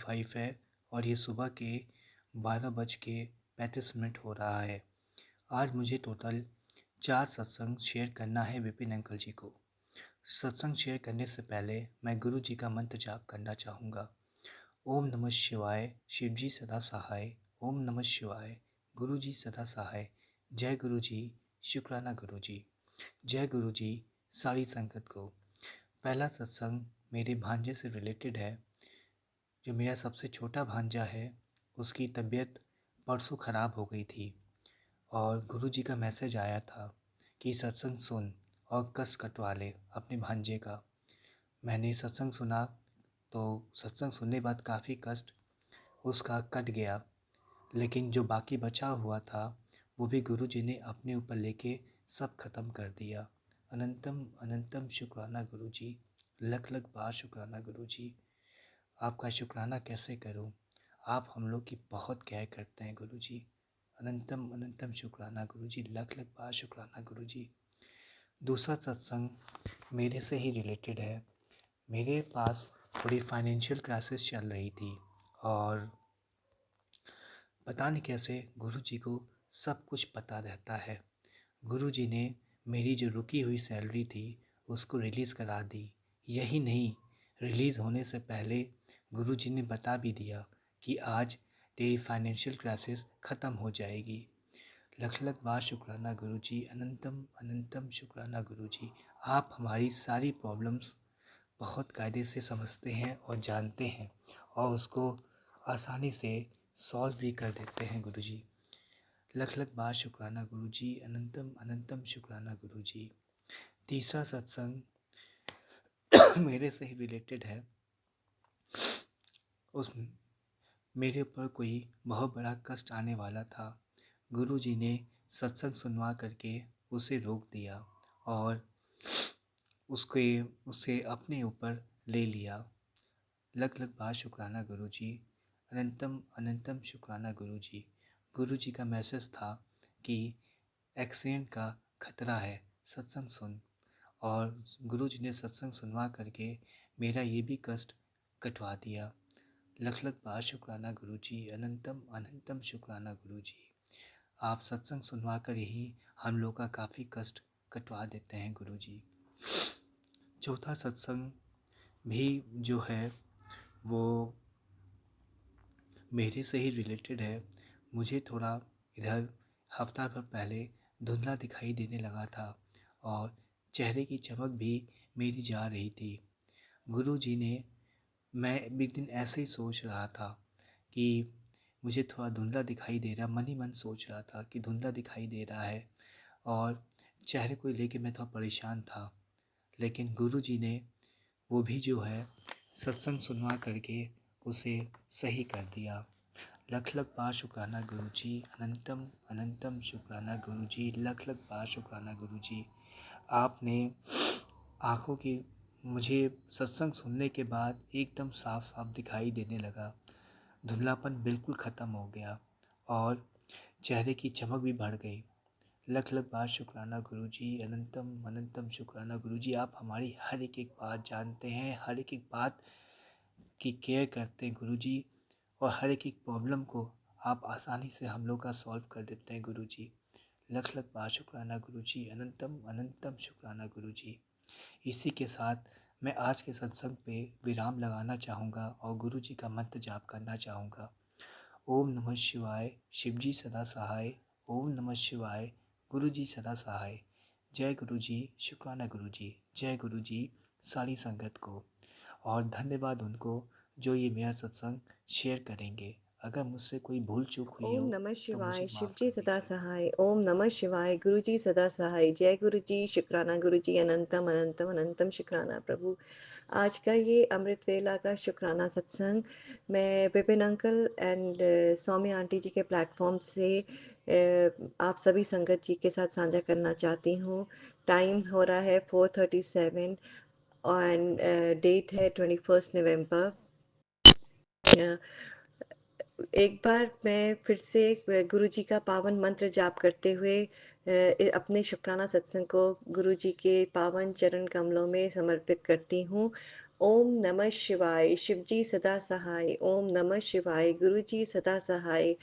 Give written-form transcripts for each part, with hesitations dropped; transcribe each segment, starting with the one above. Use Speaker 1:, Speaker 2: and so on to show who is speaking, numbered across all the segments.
Speaker 1: 5 है और ये सुबह के 12:35 हो रहा है। आज मुझे टोटल 4 सत्संग शेयर करना है विपिन अंकल जी को। सत्संग शेयर करने से पहले मैं गुरु जी का मंत्र जाप करना चाहूँगा। ओम नमः शिवाय, शिव जी सदा सहाय। ओम नमः शिवाय, गुरु जी सदा सहाय। जय गुरु जी, शुक्राना गुरु जी। जय गुरु जी, सारी संगत को। पहला सत्संग मेरे भांजे से रिलेटेड है। जो मेरा सबसे छोटा भांजा है, उसकी तबीयत परसों ख़राब हो गई थी और गुरु जी का मैसेज आया था कि सत्संग सुन और कस कटवा ले अपने भांजे का। मैंने सत्संग सुना तो सत्संग सुनने के बाद काफ़ी कष्ट उसका कट गया, लेकिन जो बाकी बचा हुआ था वो भी गुरु जी ने अपने ऊपर लेके सब खत्म कर दिया। अनंतम अनंतम शुक्राना गुरु जी, लख लख बार शुक्राना गुरु जी। आपका शुक्राना कैसे करूं? आप हम लोग की बहुत केयर करते हैं गुरु जी। अनंतम अनंतम शुक्राना गुरु जी, लख लख बार शुक्राना गुरु जी। दूसरा सत्संग मेरे से ही रिलेटेड है। मेरे पास थोड़ी फाइनेंशियल क्राइसिस चल रही थी और पता नहीं कैसे गुरु जी को सब कुछ पता रहता है। गुरु जी ने मेरी जो रुकी हुई सैलरी थी उसको रिलीज़ करा दी। यही नहीं, रिलीज़ होने से पहले गुरु जी ने बता भी दिया कि आज तेरी फाइनेंशियल क्राइसिस ख़त्म हो जाएगी। लख लख बार शुक्राना गुरु जी, अनंतम अनंतम शुक्राना गुरु जी। आप हमारी सारी प्रॉब्लम्स बहुत कायदे से समझते हैं और जानते हैं और उसको आसानी से सॉल्व भी कर देते हैं गुरु जी। लख लख बार शुक्राना गुरु जी, अनंतम अनंतम शुक्राना गुरु जी। तीसरा सत्संग मेरे से ही रिलेटेड है। उस मेरे ऊपर कोई बहुत बड़ा कष्ट आने वाला था। गुरु जी ने सत्संग सुनवा करके उसे रोक दिया और उसे अपने ऊपर ले लिया। लख लख बार शुक्राना गुरु जी, अनंतम अनंतम शुक्राना गुरु जी। गुरु जी का मैसेज था कि एक्सीडेंट का खतरा है, सत्संग सुन। और गुरु जी ने सत्संग सुनवा करके मेरा ये भी कष्ट कटवा दिया। लख लख बार शुक्राना गुरु जी, अनंतम अनंतम शुक्राना गुरु जी। आप सत्संग सुनवा कर ही हम लोग का काफ़ी कष्ट कटवा देते हैं गुरु जी। चौथा सत्संग भी जो है वो मेरे से ही रिलेटेड है। मुझे थोड़ा इधर हफ्ता भर पहले धुंधला दिखाई देने लगा था और चेहरे की चमक भी मेरी जा रही थी। गुरु जी ने मैं एक दिन ऐसे ही सोच रहा था कि मुझे थोड़ा धुंधला दिखाई दे रहा, मन ही मन सोच रहा था कि धुंधला दिखाई दे रहा है और चेहरे को लेके मैं थोड़ा परेशान था। लेकिन गुरु जी ने वो भी जो है सत्संग सुनवा करके उसे सही कर दिया। लख लख बार शुक्राना गुरु जी, अनंतम अनंतम शुक्राना गुरु जी, लख लख बार शुक्राना गुरु जी। आपने आँखों की मुझे सत्संग सुनने के बाद एकदम साफ साफ दिखाई देने लगा। धुंधलापन बिल्कुल ख़त्म हो गया और चेहरे की चमक भी बढ़ गई। लख लख बार शुक्राना गुरु जी, अनंतम अनंतम शुक्राना गुरु जी। आप हमारी हर एक एक बात जानते हैं, हर एक एक बात की केयर करते हैं गुरु जी और हर एक एक प्रॉब्लम को आप आसानी से हम लोग का सॉल्व कर देते हैं गुरु जी। लख लख बार शुक्राना गुरु जी, अनंतम अनंतम शुक्राना गुरु जी। इसी के साथ मैं आज के सत्संग पे विराम लगाना चाहूँगा और गुरु जी का मंत्र जाप करना चाहूँगा। ओम नमः शिवाय, शिव जी सदा सहाय। ओम नमः शिवाय, गुरु जी सदा सहाय। जय गुरु जी, शुक्राना गुरु जी। जय गुरु जी, सारी संगत को। और धन्यवाद उनको जो ये मेरा सत्संग शेयर करेंगे। अगर मुझसे कोई भूल चूक हुई
Speaker 2: ओम
Speaker 1: हो
Speaker 2: नमः
Speaker 1: तो मुझे
Speaker 2: शिवाय, शिव
Speaker 1: माफ़
Speaker 2: जी
Speaker 1: कर
Speaker 2: सदा
Speaker 1: दीजिए।
Speaker 2: सहाय। ओम नमः शिवाय, गुरु जी सदा सहाय। जय गुरु जी, शुक्राना गुरु जी, अनंतम अनंतम अनंतम शुक्राना प्रभु। आज का ये अमृत वेला का शुक्राना सत्संग मैं Vipin uncle and Saumya aunty ji के प्लेटफॉर्म से आप सभी संगत जी के साथ साझा करना चाहती हूँ। टाइम हो रहा है 4:37 एंड डेट है 21 नवंबर। एक बार मैं फिर से गुरु जी का पावन मंत्र जाप करते हुए अपने शुक्राना सत्संग को गुरु जी के पावन चरण कमलों में समर्पित करती हूँ ओम नमः शिवाय, शिवजी सदा सहाय। ओम नमः शिवाय, गुरुजी सदा सहाय।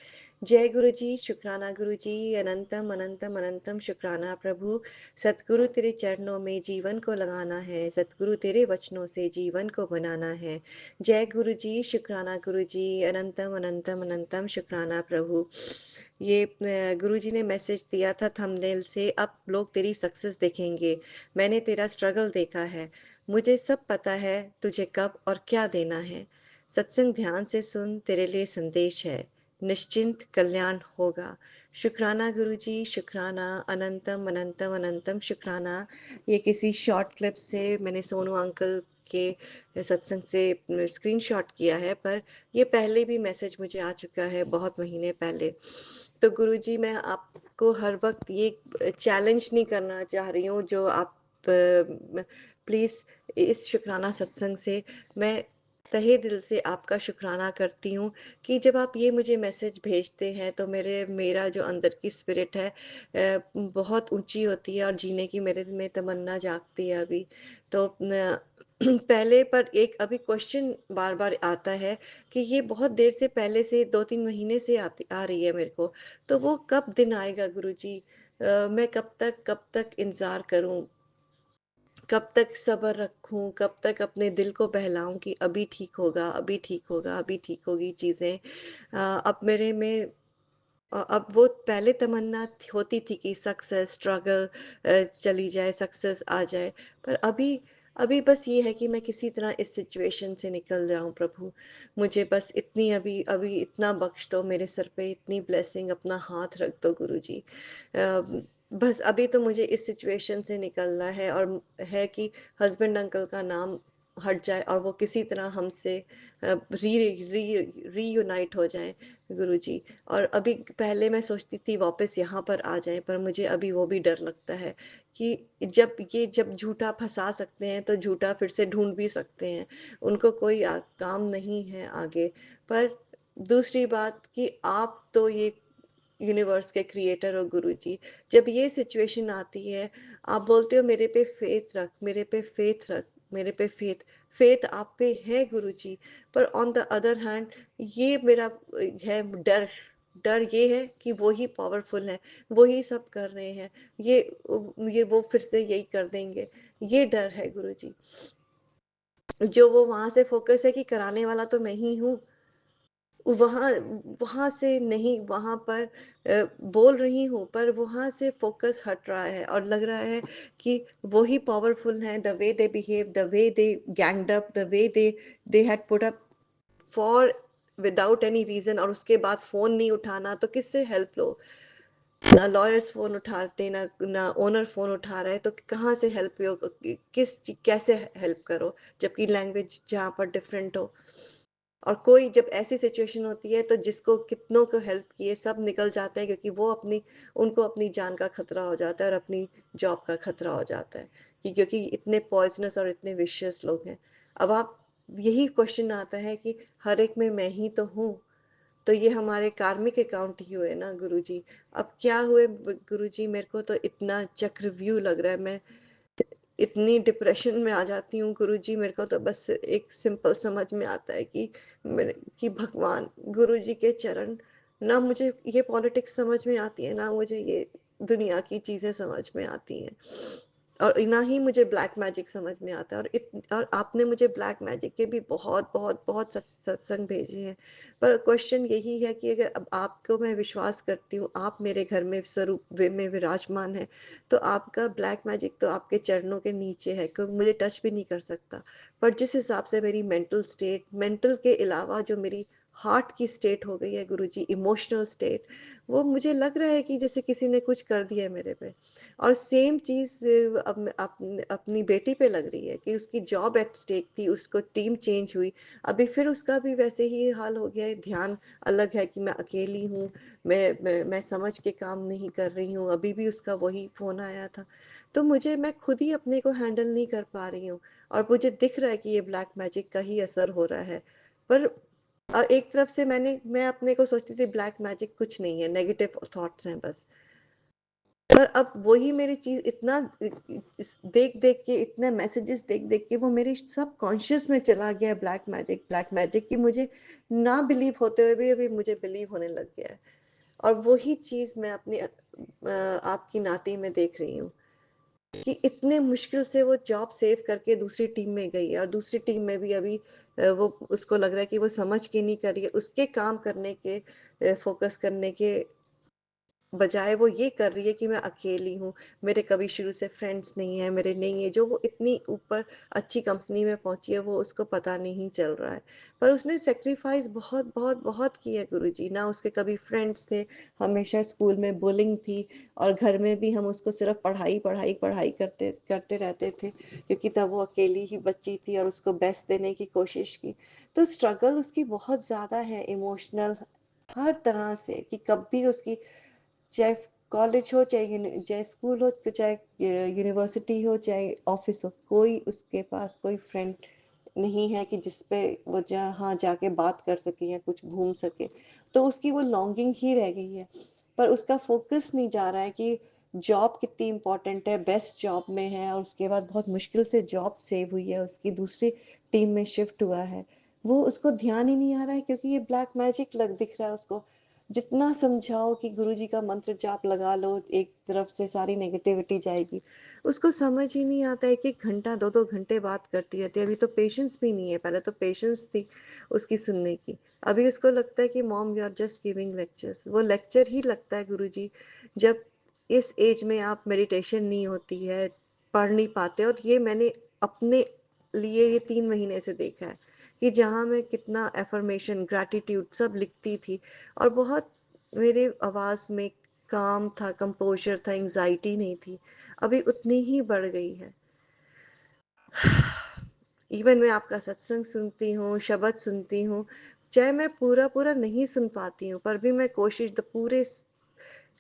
Speaker 2: जय गुरुजी, शुक्राना गुरुजी, अनंतम अनंतम अनंतम शुक्राना प्रभु। सतगुरु तेरे चरणों में जीवन को लगाना है, सतगुरु तेरे वचनों से जीवन को बनाना है। जय गुरुजी, शुक्राना गुरुजी, अनंतम अनंतम अनंतम शुक्राना प्रभु। ये गुरुजी ने मैसेज दिया था थंबनेल से, अब लोग तेरी सक्सेस देखेंगे। मैंने तेरा स्ट्रगल देखा है, मुझे सब पता है तुझे कब और क्या देना है। सत्संग ध्यान से सुन, तेरे लिए संदेश है, निश्चिंत कल्याण होगा। शुक्राना गुरुजी, शुक्राना, अनंतम अनंतम अनंतम शुक्राना। ये किसी शॉर्ट क्लिप से मैंने सोनू अंकल के सत्संग से स्क्रीनशॉट किया है, पर ये पहले भी मैसेज मुझे आ चुका है बहुत महीने पहले। तो गुरुजी, मैं आपको हर वक्त ये चैलेंज नहीं करना चाह रही हूँ जो आप प्लीज़ इस शुक्राना सत्संग से मैं तहे दिल से आपका शुक्राना करती हूँ कि जब आप ये मुझे मैसेज भेजते हैं तो मेरा जो अंदर की स्पिरिट है बहुत ऊंची होती है और जीने की मेरे में तमन्ना जागती है अभी। तो पहले पर एक अभी क्वेश्चन बार बार आता है कि ये बहुत देर से पहले से 2-3 महीने से आती आ रही है मेरे को, तो वो कब दिन आएगा गुरुजी? मैं कब तक इंतज़ार करूँ? कब तक सब्र रखूँ, कब तक अपने दिल को बहलाऊँ कि अभी ठीक होगा, अभी ठीक होगा, अभी ठीक होगी चीज़ें। अब मेरे में अब वो पहले तमन्ना होती थी कि सक्सेस, स्ट्रगल चली जाए, सक्सेस आ जाए। पर अभी अभी बस ये है कि मैं किसी तरह इस सिचुएशन से निकल जाऊँ प्रभु। मुझे बस इतनी अभी अभी इतना बख्श दो मेरे सर पे, इतनी ब्लेसिंग, अपना हाथ रख दो गुरुजी। बस अभी तो मुझे इस सिचुएशन से निकलना है और है कि हस्बैंड अंकल का नाम हट जाए और वो किसी तरह हमसे री री रीयूनाइट हो जाएँ गुरुजी। और अभी पहले मैं सोचती थी वापस यहाँ पर आ जाएँ, पर मुझे अभी वो भी डर लगता है कि जब झूठा फँसा सकते हैं, तो झूठा फिर से ढूँढ भी सकते हैं। उनको कोई काम नहीं है आगे। पर दूसरी बात कि आप तो ये यूनिवर्स के क्रिएटर हो गुरुजी। जब ये सिचुएशन आती है, आप बोलते हो मेरे पे फ़ेथ रख, मेरे पे फ़ेथ रख, मेरे पे फ़ेथ। फ़ेथ आप पे है गुरुजी, पर ऑन द अदर हैंड ये मेरा है डर। डर ये है कि वो ही पावरफुल हैं, वो ही सब कर रहे हैं। ये ये वो फिर से यही कर देंगे। ये डर है गुरुजी। जो वो वहाँ से फ़ोकस है कि कराने वाला तो मैं ही हूँ। वहाँ वहाँ से नहीं, वहाँ पर बोल रही हूँ, पर वहाँ से फ़ोकस हट रहा है और लग रहा है कि वो ही पावरफुल हैं, the way they behave, the way they ganged up, the way they had put up for without any reason, और उसके बाद फ़ोन नहीं उठाना, तो किससे हेल्प लो? ना लॉयर्स फ़ोन उठाते, ना ओनर फ़ोन उठा रहा है, तो कहाँ से हेल्प लो? कैसे हेल्प करो? जबकि लैंग्वेज जहाँ पर डिफरेंट हो। और कोई जब ऐसी सिचुएशन होती है तो जिसको कितनों को हेल्प किए सब निकल जाते हैं, क्योंकि वो अपनी उनको अपनी जान का खतरा हो जाता है और अपनी जॉब का खतरा हो जाता है कि क्योंकि इतने पॉइजनस और इतने विशियस लोग हैं। अब आप यही क्वेश्चन आता है कि हर एक में मैं ही तो हूँ, तो ये हमारे कार्मिक अकाउंट ही हुए ना गुरुजी। अब क्या हुए गुरुजी, मेरे को तो इतना चक्रव्यूह लग रहा है, मैं इतनी डिप्रेशन में आ जाती हूँ गुरुजी। मेरे को तो बस एक सिंपल समझ में आता है कि मेरे कि भगवान गुरुजी के चरण। ना मुझे ये पॉलिटिक्स समझ में आती है, ना मुझे ये दुनिया की चीज़ें समझ में आती हैं, और ना ही मुझे ब्लैक मैजिक समझ में आता है। और आपने मुझे ब्लैक मैजिक के भी बहुत बहुत बहुत सत्संग भेजे हैं। पर क्वेश्चन यही है कि अगर अब आपको मैं विश्वास करती हूँ, आप मेरे घर में स्वरूप में विराजमान है, तो आपका ब्लैक मैजिक तो आपके चरणों के नीचे है, कोई मुझे टच भी नहीं कर सकता। पर जिस हिसाब से मेरी मेंटल के अलावा जो मेरी हार्ट की स्टेट हो गई है गुरुजी, इमोशनल स्टेट, वो मुझे लग रहा है कि जैसे किसी ने कुछ कर दिया है मेरे पे। और सेम चीज़ अपनी बेटी पे लग रही है कि उसकी जॉब एट स्टेक थी, उसको टीम चेंज हुई, अभी फिर उसका भी वैसे ही हाल हो गया है। ध्यान अलग है कि मैं अकेली हूँ, मैं समझ के काम नहीं कर रही हूँ, अभी भी उसका वही फ़ोन आया था। तो मैं खुद ही अपने को हैंडल नहीं कर पा रही हूँ, और मुझे दिख रहा है कि ये ब्लैक मैजिक का ही असर हो रहा है। पर और एक तरफ से मैं अपने को सोचती थी ब्लैक मैजिक कुछ नहीं है, नेगेटिव थॉट्स हैं बस। पर अब वही मेरी चीज़ इतना इस देख-देख के, इतने मैसेजेस देख-देख के वो मेरे सबकॉन्शियस में चला गया है ब्लैक मैजिक कि मुझे ना बिलीव होते हुए भी अभी मुझे बिलीव होने लग गया है। और वही चीज़ मैं अपनी आपकी नाती में देख रही हूँ कि इतने मुश्किल से वो जॉब सेव करके दूसरी टीम में गई है और दूसरी टीम में भी अभी वो उसको लग रहा है कि वो समझ के नहीं कर रही है, उसके काम करने के फ़ोकस करने के बजाय वो ये कर रही है कि मैं अकेली हूँ, मेरे कभी शुरू से फ्रेंड्स नहीं हैं, मेरे नहीं है, जो वो इतनी ऊपर अच्छी कंपनी में पहुँची है, वो उसको पता नहीं चल रहा है। पर उसने सैक्रिफ़ाइस बहुत, बहुत, बहुत की है गुरुजी, ना उसके कभी फ्रेंड्स थे, हमेशा स्कूल में बुलिंग थी और घर में भी हम उसको सिर्फ़ पढ़ाई, पढ़ाई, पढ़ाई करते करते रहते थे, क्योंकि तब वो अकेली ही बच्ची थी और उसको बेस्ट देने की कोशिश की। तो स्ट्रगल उसकी बहुत ज़्यादा है इमोशनल हर तरह से कि कभी उसकी चाहे कॉलेज हो, चाहे स्कूल हो, तो चाहे यूनिवर्सिटी हो, चाहे ऑफिस हो, कोई उसके पास कोई फ्रेंड नहीं है कि जिस पे वो जहाँ जाके बात कर सके या कुछ घूम सके। तो उसकी वो लॉन्गिंग ही रह गई है। पर उसका फोकस नहीं जा रहा है कि जॉब कितनी इम्पोर्टेंट है, बेस्ट जॉब में है और उसके बाद बहुत मुश्किल से जॉब सेव हुई है, उसकी दूसरी टीम में शिफ्ट हुआ है। वो उसको ध्यान ही नहीं आ रहा है क्योंकि ये ब्लैक मैजिक लग दिख रहा है उसको। जितना समझाओ कि गुरुजी का मंत्र जाप लगा लो, एक तरफ से सारी नेगेटिविटी जाएगी। उसको समझ ही नहीं आता है कि 1 घंटा 2-2 घंटे बात करती रहती है। अभी तो पेशेंस भी नहीं है, पहले तो पेशेंस थी उसकी सुनने की। अभी उसको लगता है कि mom you are just giving lectures. वो लेक्चर ही लगता है गुरुजी, जब इस एज में आप मेडिटेशन नहीं होती है, पढ़ नहीं पाते और ये मैंने अपने लिए ये 3 महीने से देखा है कि जहाँ मैं कितना अफ़र्मेशन, ग्रैटिट्यूड सब लिखती थी और बहुत मेरे आवाज़ में काम था, कंपोज़र था, एंग्ज़ायटी नहीं थी, अभी उतनी ही बढ़ गई है। इवन मैं आपका सत्संग सुनती हूँ, शब्द सुनती हूँ, चाहे मैं पूरा-पूरा नहीं सुन पाती हूँ, पर भी मैं कोशिश द पूरे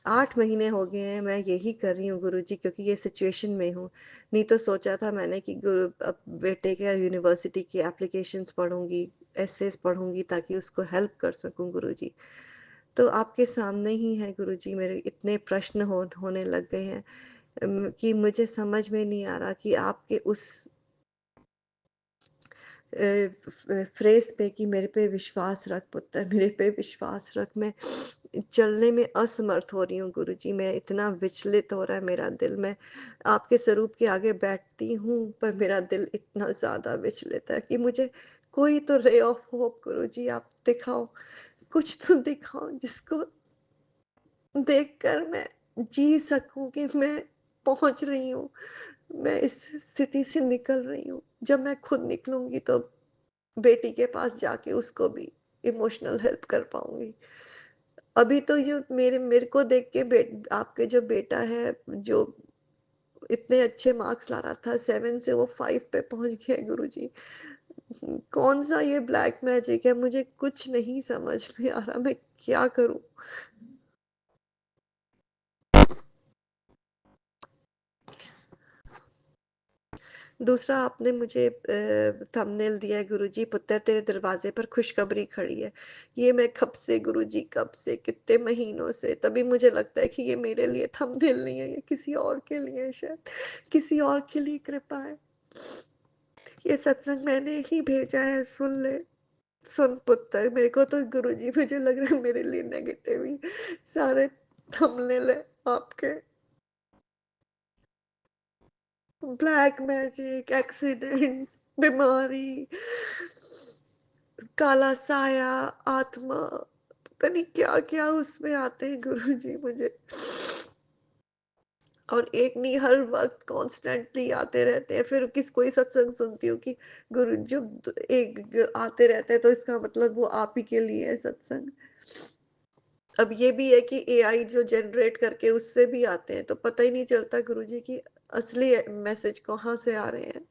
Speaker 2: 8 महीने हो गए हैं, मैं यही कर रही हूँ गुरुजी क्योंकि ये सिचुएशन में हूँ। नहीं तो सोचा था मैंने कि अब बेटे के यूनिवर्सिटी की एप्लीकेशंस पढ़ूँगी, एसेज़ पढ़ूँगी ताकि उसको हेल्प कर सकूँ गुरुजी। तो आपके सामने ही है गुरुजी, मेरे इतने प्रश्न होने लग गए हैं कि मुझे समझ में नहीं आ रहा कि आपके उस फ्रेज़ पे कि मेरे पे विश्वास रख पुत्र, मेरे पे विश्वास रख। मैं चलने में असमर्थ हो रही हूँ गुरुजी, मैं इतना विचलित हो रहा है मेरा दिल। मैं आपके स्वरूप के आगे बैठती हूँ, पर मेरा दिल इतना ज़्यादा विचलित है कि मुझे कोई तो रे ऑफ होप गुरुजी आप दिखाओ, कुछ तो दिखाओ जिसको देखकर मैं जी सकूँ कि मैं पहुँच रही हूँ, मैं इस स्थिति से निकल रही हूँ। जब मैं खुद निकलूँगी तो बेटी के पास जाके उसको भी इमोशनल हेल्प कर पाऊँगी। अभी तो ये मेरे को देख के आपके जो बेटा है, जो इतने अच्छे मार्क्स ला रहा था, 7 से वो 5 पे पहुँच गया है गुरुजी। कौन-सा ये ब्लैक मैजिक है, मुझे कुछ नहीं समझ में आ रहा, मैं क्या करूँ? दूसरा आपने मुझे थंबनेल दिया है गुरुजी, पुत्र तेरे दरवाज़े पर खुशखबरी खड़ी है। ये मैं कब से गुरुजी, कब से, कितने महीनों से, तभी मुझे लगता है कि ये मेरे लिए थंबनेल नहीं है, ये किसी और के लिए है शायद, किसी और के लिए कृपा है। ये सत्संग मैंने ही भेजा है, सुन ले, सुन पुत्र। मेरे को तो गुरुजी मुझे लग रहा है मेरे लिए नेगेटिव ही सारे थंबनेल है आपके। ब्लैक मैजिक, एक्सीडेंट, बीमारी, काला साया, आत्मा, पता नहीं क्या-क्या उसमें आते हैं गुरुजी मुझे। और एक नहीं, हर वक़्त कॉन्स्टेंटली आते रहते हैं। फिर कोई सत्संग सुनती हूँ कि गुरु जब एक आते रहते हैं तो इसका मतलब वो आप ही के लिए है सत्संग। अब ये भी है कि एआई जो जनरेट करके उससे भी आते हैं, तो पता ही नहीं चलता गुरुजी कि असली मैसेज कहाँ से आ रहे हैं।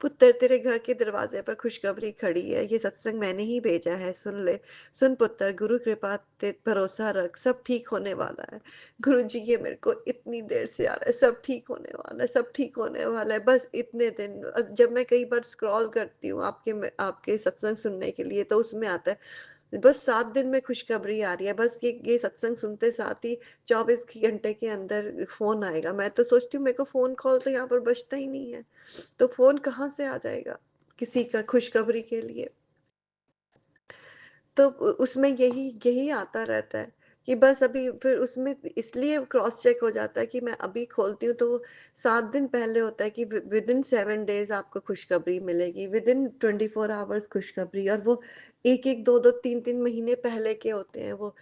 Speaker 2: पुत्र तेरे घर के दरवाजे पर खुशखबरी खड़ी है, ये सत्संग मैंने ही भेजा है, सुन ले। सुन पुत्र, गुरु कृपा ते भरोसा रख, सब ठीक होने वाला है। गुरुजी ये मेरे को इतनी देर से आ रहा है, सब ठीक होने वाला है, सब ठीक होने वाला है, बस इतने दिन। जब मैं कई बार स्क्रॉल करती हूँ आपके सत्संग सुनने के लिए तो उसमें आता है बस 7 दिन में खुशखबरी आ रही है, बस ये सत्संग सुनते साथ ही 24 घंटे के अंदर फ़ोन आएगा। मैं तो सोचती हूँ मेरे को फ़ोन कॉल तो यहाँ पर बजता ही नहीं है, तो फ़ोन कहाँ से आ जाएगा किसी का खुशखबरी के लिए। तो उसमें यही यही आता रहता है कि बस अभी फिर उसमें इसलिए क्रॉस चेक हो जाता है कि मैं अभी खोलती हूँ तो वो 7 दिन पहले होता है कि विदिन 7 डेज़ आपको खुशखबरी मिलेगी, विदिन 24 आवर्स खुशखबरी, और वो 1-1, 2-2, 3-3 महीने पहले के होते हैं वो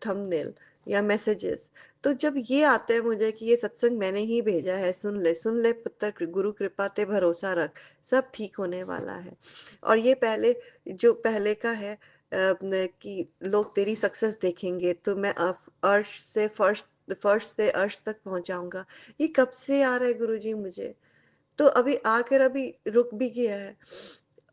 Speaker 2: थंबनेल या मैसेजेस। तो जब ये आता है मुझे कि ये सत्संग मैंने ही भेजा है, सुन ले पुत्र गुरु कृपा ते भरोसा रख, सब ठीक होने वाला है। और ये पहले जो पहले का है कि लोग तेरी सक्सेस देखेंगे तो मैं अर्श से फर्श फर्श से अर्श तक पहुंचाऊंगा। ये कब से आ रहा है गुरुजी मुझे, तो अभी आकर अभी रुक भी गया है।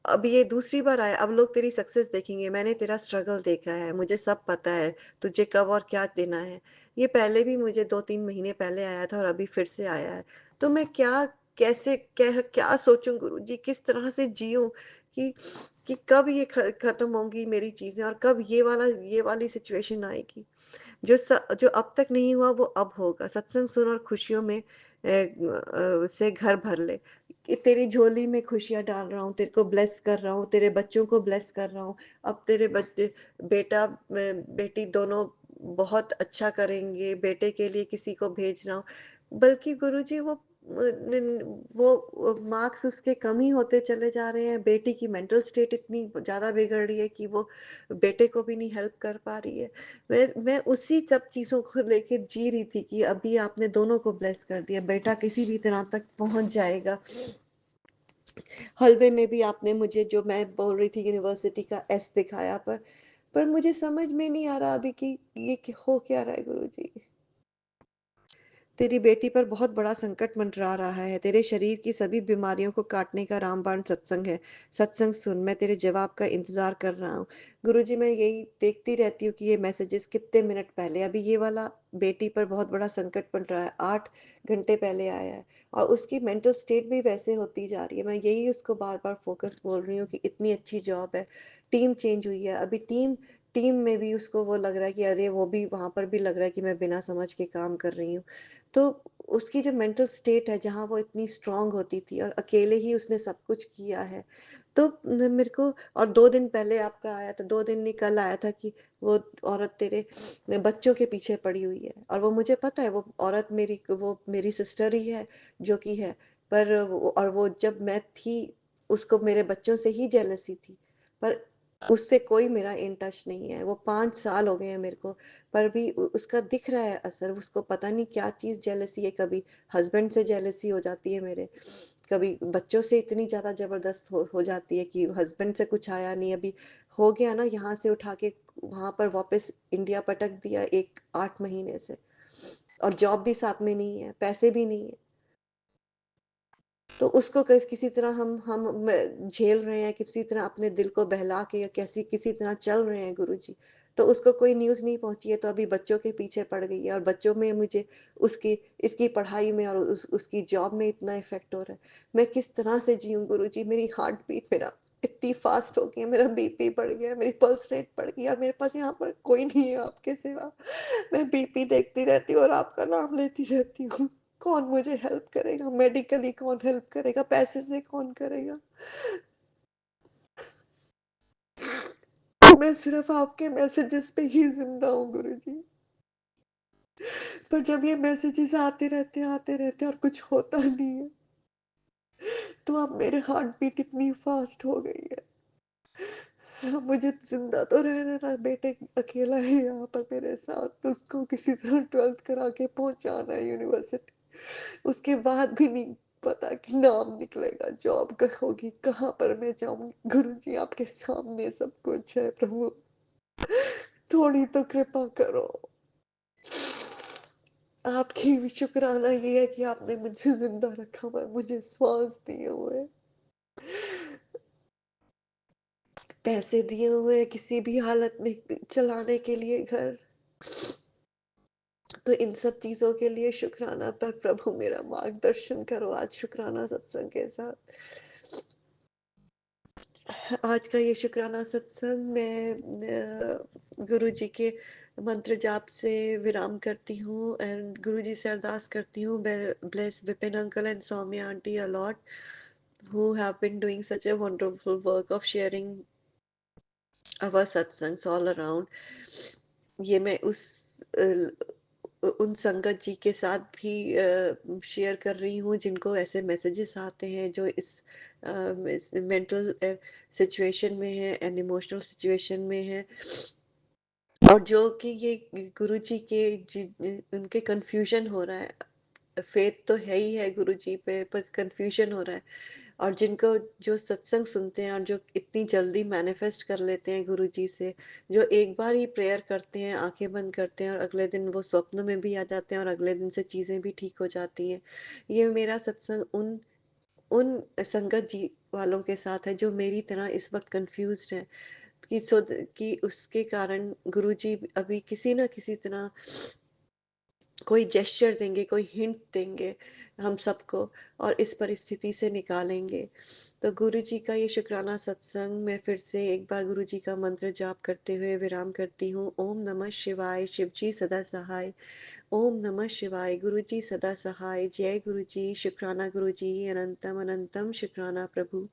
Speaker 2: अब ये दूसरी बार आया, अब लोग तेरी सक्सेस देखेंगे, मैंने तेरा स्ट्रगल देखा है, मुझे सब पता है तुझे कब और क्या देना है। ये पहले भी मुझे 2-3 महीने पहले आया था और अभी फिर से आया है। तो मैं क्या कैसे क्या क्या सोचूं गुरुजी, किस तरह से जीऊं कि कब ये खत्म होंगी मेरी चीजें और कब ये वाली सिचुएशन आएगी। जो अब तक नहीं हुआ वो अब होगा। सत्संग सुन और खुशियों में से घर भर ले। कि तेरी झोली में खुशियाँ डाल रहा हूँ, तेरे को ब्लेस कर रहा हूँ, तेरे बच्चों को ब्लेस कर रहा हूँ। अब तेरे बच्चे बेटा बेटी दोनों बहुत अच्छा करेंगे, बेटे के लिए किसी को भेज रहा हूँ। बल्कि गुरुजी वो मार्क्स उसके कम ही होते चले जा रहे हैं, बेटी की मेंटल स्टेट इतनी ज़्यादा बिगड़ रही है कि वो बेटे को भी नहीं हेल्प कर पा रही है। मैं उसी सब चीज़ों को लेके जी रही थी कि अभी आपने दोनों को ब्लेस कर दिया, बेटा किसी भी तरह तक पहुँच जाएगा। हलवे में भी आपने मुझे जो मैं बोल रही थी यूनिवर्सिटी का एस दिखाया, पर मुझे समझ में नहीं आ रहा अभी कि हो क्या रहा है गुरुजी। तेरी बेटी पर बहुत बड़ा संकट मंडरा रहा है। तेरे शरीर की सभी बीमारियों को काटने का रामबाण सत्संग है। सत्संग सुन, मैं तेरे जवाब का इंतज़ार कर रहा हूँ। गुरुजी, मैं यही देखती रहती हूँ कि ये मैसेजेस कितने मिनट पहले, अभी ये वाला बेटी पर बहुत बड़ा संकट मंडरा है, 8 घंटे पहले आया है और उसकी मेंटल स्टेट भी वैसे होती जा रही है। मैं यही उसको बार-बार फ़ोकस बोल रही हूँ कि इतनी अच्छी जॉब है, टीम चेंज हुई है। अभी टीम टीम में भी उसको वो लग रहा है कि अरे, वो भी वहाँ पर भी लग रहा है कि मैं बिना समझ के काम कर रही हूँ। तो उसकी जो मेंटल स्टेट है जहाँ वो इतनी स्ट्रांग होती थी और अकेले ही उसने सब कुछ किया है। तो मेरे को, और 2 दिन पहले आपका आया था, 2 दिन नहीं कल आया था कि वो औरत तेरे बच्चों के पीछे पड़ी हुई है, और वो मुझे पता है, वो औरत वो मेरी सिस्टर ही है जो कि है। और वो जब मैं थी, उसको मेरे बच्चों से ही जेलसी थी, पर उससे कोई मेरा इन टच नहीं है। वो 5 साल हो गए हैं मेरे को, पर भी उसका दिख रहा है असर। उसको पता नहीं क्या चीज़ जेलसी है, कभी हस्बैंड से जेलसी हो जाती है मेरे, कभी बच्चों से इतनी ज़्यादा ज़बरदस्त हो जाती है कि हस्बैंड से कुछ आया नहीं, अभी हो गया ना, यहाँ से उठा के वहाँ पर वापस इंडिया पटक दिया एक 8 महीने से, और जॉब भी साथ में नहीं है, पैसे भी नहीं है। तो उसको किसी तरह झेल रहे हैं, किसी तरह अपने दिल को बहला के, या कैसी किसी तरह चल रहे हैं गुरुजी। तो उसको कोई न्यूज़ नहीं पहुंची है, तो अभी बच्चों के पीछे पड़ गई है, और बच्चों में मुझे उसकी इसकी पढ़ाई में और उसकी जॉब में इतना इफेक्ट हो रहा है। मैं किस तरह से जीऊँ गुरुजी? मेरी हार्ट बीट मेरा इतनी फास्ट हो गई है, मेरा बीपी बढ़ गया, मेरी पल्स रेट बढ़ गई, और मेरे पास यहाँ पर कोई नहीं है आपके सिवा। मैं बीपी देखती रहती हूँ और आपका नाम लेती रहती हूँ। कौन मुझे हेल्प करेगा? मेडिकली कौन हेल्प करेगा? पैसे से कौन करेगा? मैं सिर्फ आपके मैसेजेस पे ही जिंदा हूँ गुरुजी। पर जब ये मैसेजेस आते रहते और कुछ होता नहीं है, तो अब मेरे हार्ट बीट इतनी फास्ट हो गई है। मुझे जिंदा तो रहना ना, बेटे अकेला है यहाँ पर मेरे साथ, तो उसको किसी तरह 12th करा के पहुंचाना है यूनिवर्सिटी। उसके बाद भी नहीं पता कि नाम निकलेगा, जॉब होगी, कहाँ पर मैं जाऊंगी। गुरुजी, आपके सामने सब कुछ है प्रभु, थोड़ी तो कृपा करो। आपकी भी शुक्राना ये है कि आपने मुझे जिंदा रखा हुआ है, मुझे श्वास दिए हुए, पैसे दिए हुए हैं किसी भी हालत में चलाने के लिए घर। तो इन सब चीज़ों के लिए शुक्राना, पर प्रभु मेरा मार्गदर्शन करो आज शुक्राना सत्संग के साथ। आज का ये शुक्राना सत्संग मैं गुरु जी के मंत्र जाप से विराम करती हूँ एंड गुरु जी से अरदास करती हूँ bless Vipin uncle and Saumya aunty a lot who have been doing such a wonderful work of sharing our satsangs all around. ये मैं उन संगत जी के साथ भी शेयर कर रही हूँ जिनको ऐसे मैसेजेस आते हैं जो इस मेंटल सिचुएशन में है एंड इमोशनल सिचुएशन में है और जो कि ये गुरु जी के उनके कंफ्यूजन हो रहा है फेथ तो है ही है गुरु जी पे पर कंफ्यूजन हो रहा है और जिनको जो सत्संग सुनते हैं और जो इतनी जल्दी मैनिफेस्ट कर लेते हैं गुरु जी से, जो एक बार ही प्रेयर करते हैं, आँखें बंद करते हैं और अगले दिन वो स्वप्न में भी आ जाते हैं और अगले दिन से चीज़ें भी ठीक हो जाती हैं। ये मेरा सत्संग उन उन संगत जी वालों के साथ है जो मेरी तरह इस वक़्त कन्फ्यूज़्ड हैं कि उसके कारण गुरु जी अभी किसी न किसी तरह कोई जेस्चर देंगे, कोई हिंट देंगे हम सबको और इस परिस्थिति से निकालेंगे। तो गुरु जी का ये शुक्राना सत्संग मैं फिर से एक बार गुरु जी का मंत्र जाप करते हुए विराम करती हूँ। ओम नमः शिवाय, शिव जी सदा सहाय। ओम नमः शिवाय, गुरु जी सदा सहाय। जय गुरु जी, शुक्राना गुरु जी, अनंतम अनंतम शुक्राना प्रभु।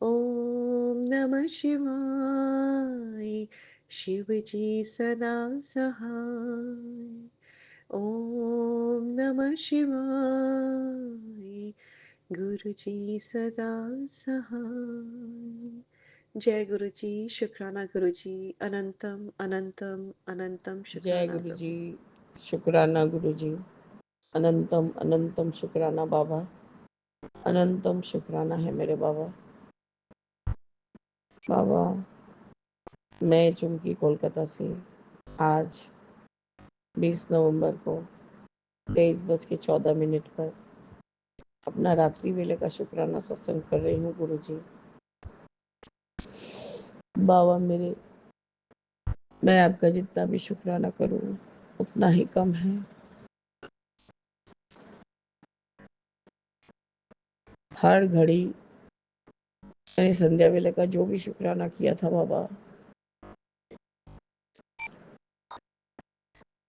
Speaker 2: ओम नमः शिवाय, शिव जी सदा सहाय। ओम नमः शिवाय, गुरु जी सदा सहाय। जय गुरु जी, शुक्राना गुरु जी, अनंतम अनंतम अनंतम
Speaker 3: जय
Speaker 2: शुक्राना
Speaker 3: गुरु जी,
Speaker 2: प्रभु।
Speaker 3: शुक्राना गुरु जी, अनंतम अनंतम शुक्राना बाबा, अनंतम शुक्राना है मेरे बाबा। बाबा, मैं चुमकी कोलकाता से आज 20 नवंबर को 23:14 पर अपना रात्रि वेले का शुक्राना सत्संग कर रही हूँ गुरु जी। बाबा मेरे, मैं आपका जितना भी शुक्राना करूँ उतना ही कम है। हर घड़ी मैंने संध्या वेले का जो भी शुक्राना किया था बाबा,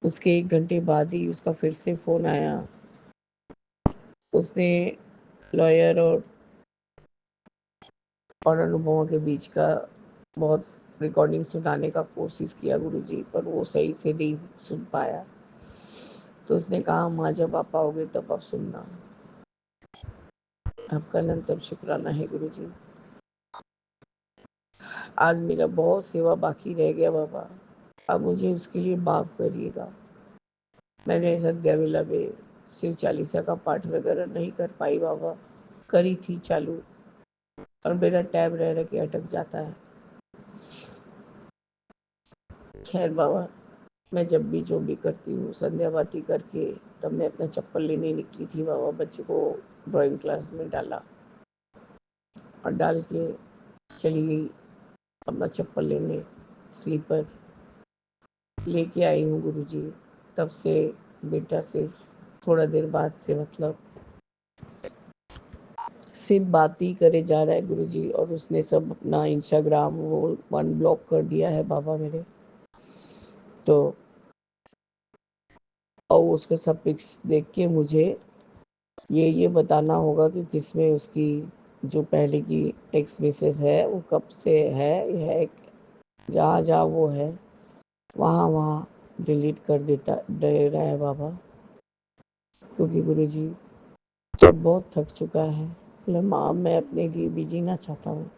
Speaker 3: उसके 1 घंटे बाद ही उसका फिर से फोन आया। उसने लॉयर और अनुभवों के बीच का बहुत रिकॉर्डिंग सुनाने का कोशिश किया गुरुजी, पर वो सही से नहीं सुन पाया। तो उसने कहा माँ जब आप आओगे तब आप सुनना। आपका अनंतम शुक्राना है गुरुजी। आज मेरा बहुत सेवा बाकी रह गया बाबा, अब मुझे उसके लिए माफ करिएगा। मैंने संध्या वेला में शिव चालीसा का पाठ वगैरह नहीं कर पाई बाबा, करी थी चालू और मेरा टैब रह रह के अटक जाता है। खैर बाबा, मैं जब भी जो भी करती हूँ संध्या बाती करके तब मैं अपना चप्पल लेने निकली थी बाबा, बच्चे को ड्राइंग क्लास में डाला और डाल के चली गई अपना चप्पल लेने। स्लीपर लेके आई हूँ गुरुजी। तब से बेटा सिर्फ थोड़ा देर बाद से मतलब सिर्फ बात ही करे जा रहा है गुरुजी, और उसने सब अपना इंस्टाग्राम वो अनब्लॉक कर दिया है बाबा मेरे। तो और उसके सब पिक्स देख के मुझे ये बताना होगा कि किसमें उसकी जो पहले की एक्स मिसेस है वो कब से है, यह जहाँ जहाँ वो है वहाँ वहाँ डिलीट कर देता दे रहा है बाबा। क्योंकि गुरुजी जब बहुत थक चुका है, बोले माँ मैं अपने लिए भी जीना चाहता हूँ।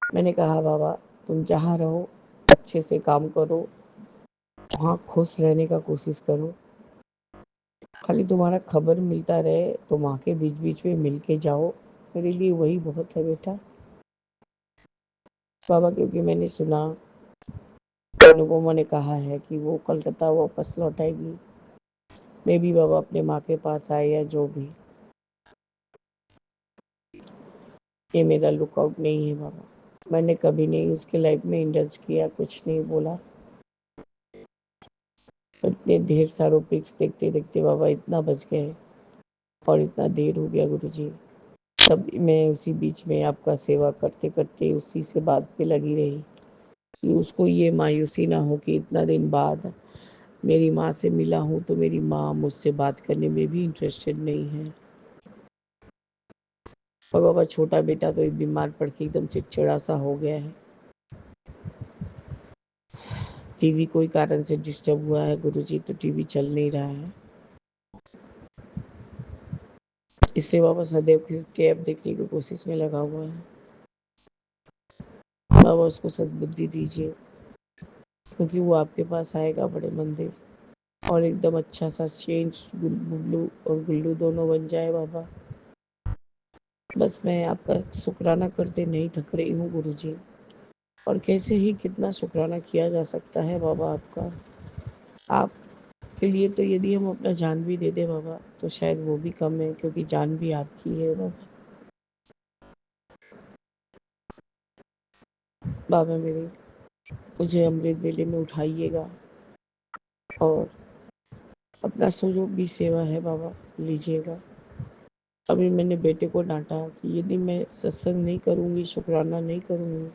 Speaker 3: मैंने कहा बाबा तुम जहाँ रहो अच्छे से काम करो, वहाँ खुश रहने का कोशिश करो, खाली तुम्हारा खबर मिलता रहे तो माँ के बीच बीच में मिल के जाओ, मेरे लिए वही बहुत है बेटा। बाबा क्योंकि मैंने सुना अनुपमा ने कहा है कि वो कलकत्ता वापस लौट आएगी। मैं भी बाबा अपने माँ के पास आए या जो भी, ये मेरा लुकआउट नहीं है बाबा। मैंने कभी नहीं उसके लाइफ में इंडल्ज किया, कुछ नहीं बोला। इतने ढेर सारों पिक्स देखते देखते बाबा इतना बच गए और इतना देर हो गया गुरुजी। तब मैं उसी बीच में आपका सेवा करते करते उसी से बात पे लगी रही कि उसको ये मायूसी ना हो कि इतना दिन बाद मेरी माँ से मिला हूँ तो मेरी माँ मुझसे बात करने में भी इंटरेस्टेड नहीं है। और बाबा छोटा बेटा तो एक बीमार पड़ के एकदम चिड़चिड़ा सा हो गया है। टीवी कोई कारण से डिस्टर्ब हुआ है गुरुजी, तो टीवी चल नहीं रहा है। इससे बाबा सदैव टैब देखने की कोशिश में लगा हुआ है। बाबा उसको सद्बुद्धि दीजिए, क्योंकि वो आपके पास आएगा बड़े मंदिर और एकदम अच्छा सा चेंज बुल्लू और गुल्लू दोनों बन जाए बाबा। बस मैं आपका शुक्राना करते नहीं थक रही हूँ गुरुजी। और कैसे ही कितना शुक्राना किया जा सकता है बाबा आपका। आपके लिए तो यदि हम अपना जान भी दे दे बाबा तो शायद वो भी कम है, क्योंकि जान भी आपकी है बाबा। बाबा मेरे, मुझे अमृत वेले में उठाइएगा और अपना सो जो भी सेवा है बाबा लीजिएगा। अभी मैंने बेटे को डांटा कि यदि मैं सत्संग नहीं करूँगी, शुक्राना नहीं करूँगी,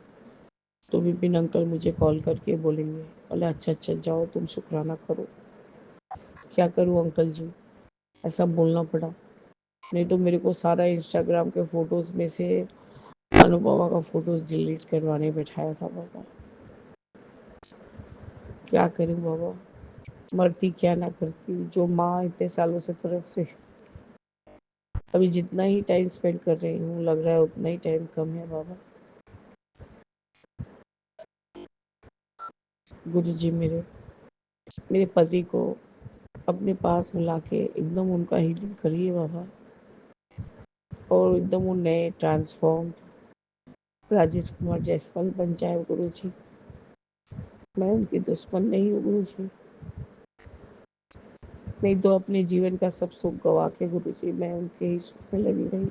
Speaker 3: तो विपिन अंकल मुझे कॉल करके बोलेंगे। बोले अच्छा अच्छा जाओ तुम शुक्राना करो। क्या करूँ अंकल जी, ऐसा बोलना पड़ा। नहीं तो मेरे को सारा इंस्टाग्राम के फोटोज में से अनुपमा का फोटोज डिलीट करवाने बैठाया था बाबा। क्या करूँ बाबा, मरती क्या ना करती, जो माँ इतने सालों से तरस रही। अभी जितना ही टाइम स्पेंड कर रही हूँ लग रहा है उतना ही टाइम कम है बाबा। गुरु जी मेरे पति को अपने पास बुला के एकदम उनका हीलिंग करिए बाबा, और एकदम वो नए ट्रांसफॉर्म राजेश कुमार जायसवाल बन जाए गुरु जी। मैं उनकी दुश्मन नहीं हूँ गुरु जी, नहीं तो अपने जीवन का सब सुख गवा के गुरु जी मैं उनके ही सुख में लगी रही।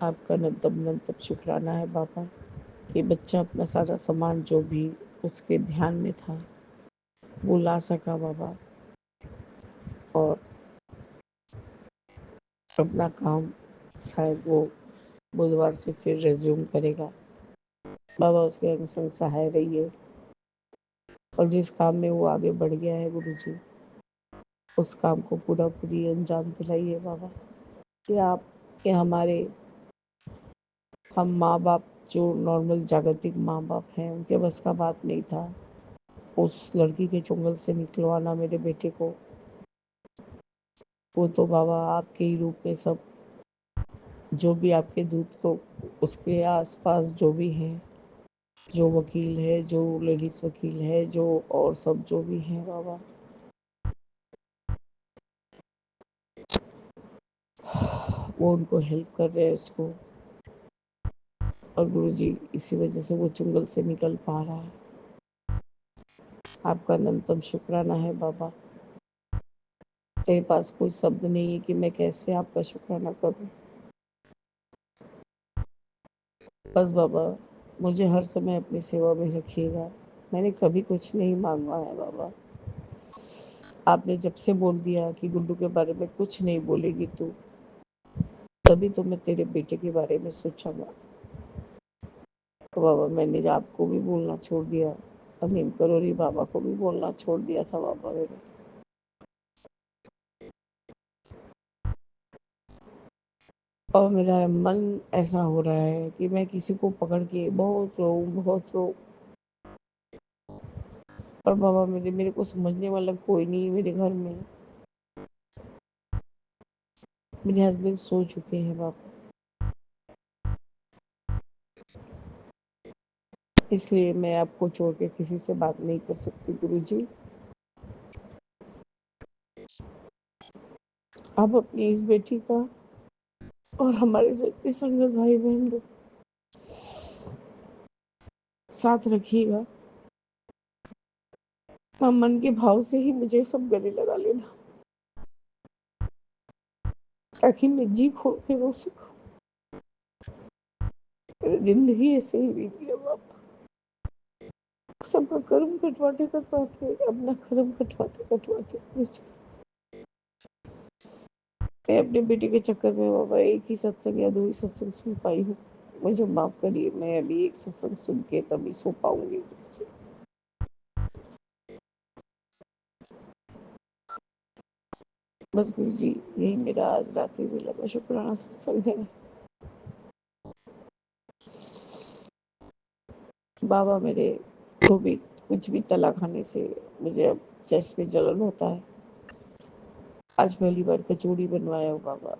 Speaker 3: आपका नंतब शुक्राना है बाबा कि बच्चा अपना सारा सामान जो भी उसके ध्यान में था वो ला सका बाबा, और अपना काम शायद वो बुधवार से फिर रेज्यूम करेगा। बाबा उसके अंग संग सहाय रहिए, और जिस काम में वो आगे बढ़ गया है गुरु जी उस काम को पूरी अंजाम दिलाइए बाबा। कि आप कि हमारे हम माँ बाप जो नॉर्मल जागतिक माँ बाप हैं उनके बस का बात नहीं था उस लड़की के चुंगल से निकलवाना मेरे बेटे को। वो तो बाबा आपके ही रूप में सब जो भी आपके दूत को उसके आसपास जो भी हैं, जो वकील है, जो लेडीज वकील है, जो और सब जो भी हैं बाबा, वो उनको हेल्प कर रहे हैं उसको। और गुरुजी इसी वजह से वो चुंगल से निकल पा रहा है। आपका अनंतम शुक्राना है बाबा। तेरे पास कोई शब्द नहीं है कि मैं कैसे आपका शुक्राना करूं। बस बाबा मुझे हर समय अपनी सेवा में रखिएगा। मैंने कभी कुछ नहीं मांगा है बाबा। आपने जब से बोल दिया कि गुड्डू के बारे में कुछ नहीं बोलेगी तू, तभी तो मैं तेरे बेटे के बारे में सोचूंगा। तो बाबा मैंने आपको भी बोलना छोड़ दिया, अमीन करोरी बाबा को भी बोलना छोड़ दिया था बाबा मेरे। और मेरा मन ऐसा हो रहा है कि मैं किसी को पकड़ के बहुत रो बहुत रो। और बाबा मेरे को समझने वाला कोई नहीं है मेरे घर में। मेरे हस्बैंड सो चुके हैं बाबा, इसलिए मैं आपको छोड़ के किसी से बात नहीं कर सकती गुरुजी। आप अपनी इस बेटी का और हमारे जितने संगत भाई बहन लोग साथ रखिएगा। मन के भाव से ही मुझे सब गले लगा लेना, ताकि मैं जी खोल के रो सकूं। मेरी जिंदगी ऐसे ही बीती है बाबा। सबका कर्म कटवाते कटवाते अपना कर्म कटवाते कटवाते मैं अपने बेटे के चक्कर में बाबा एक ही सत्संग या 2 ही सत्संग सुन पाई हूँ। मुझे माफ़ करिए, मैं अभी एक सत्संग सुन के तभी सो पाऊँगी। बस गुरुजी, यही मेरा आज रात्रि वेला का शुक्राना सत्संग है। बाबा मेरे को भी कुछ भी तला खाने से मुझे अब चेस्ट में जलन होता है। आज पहली बार कचौड़ी बनवाया हो बाबा,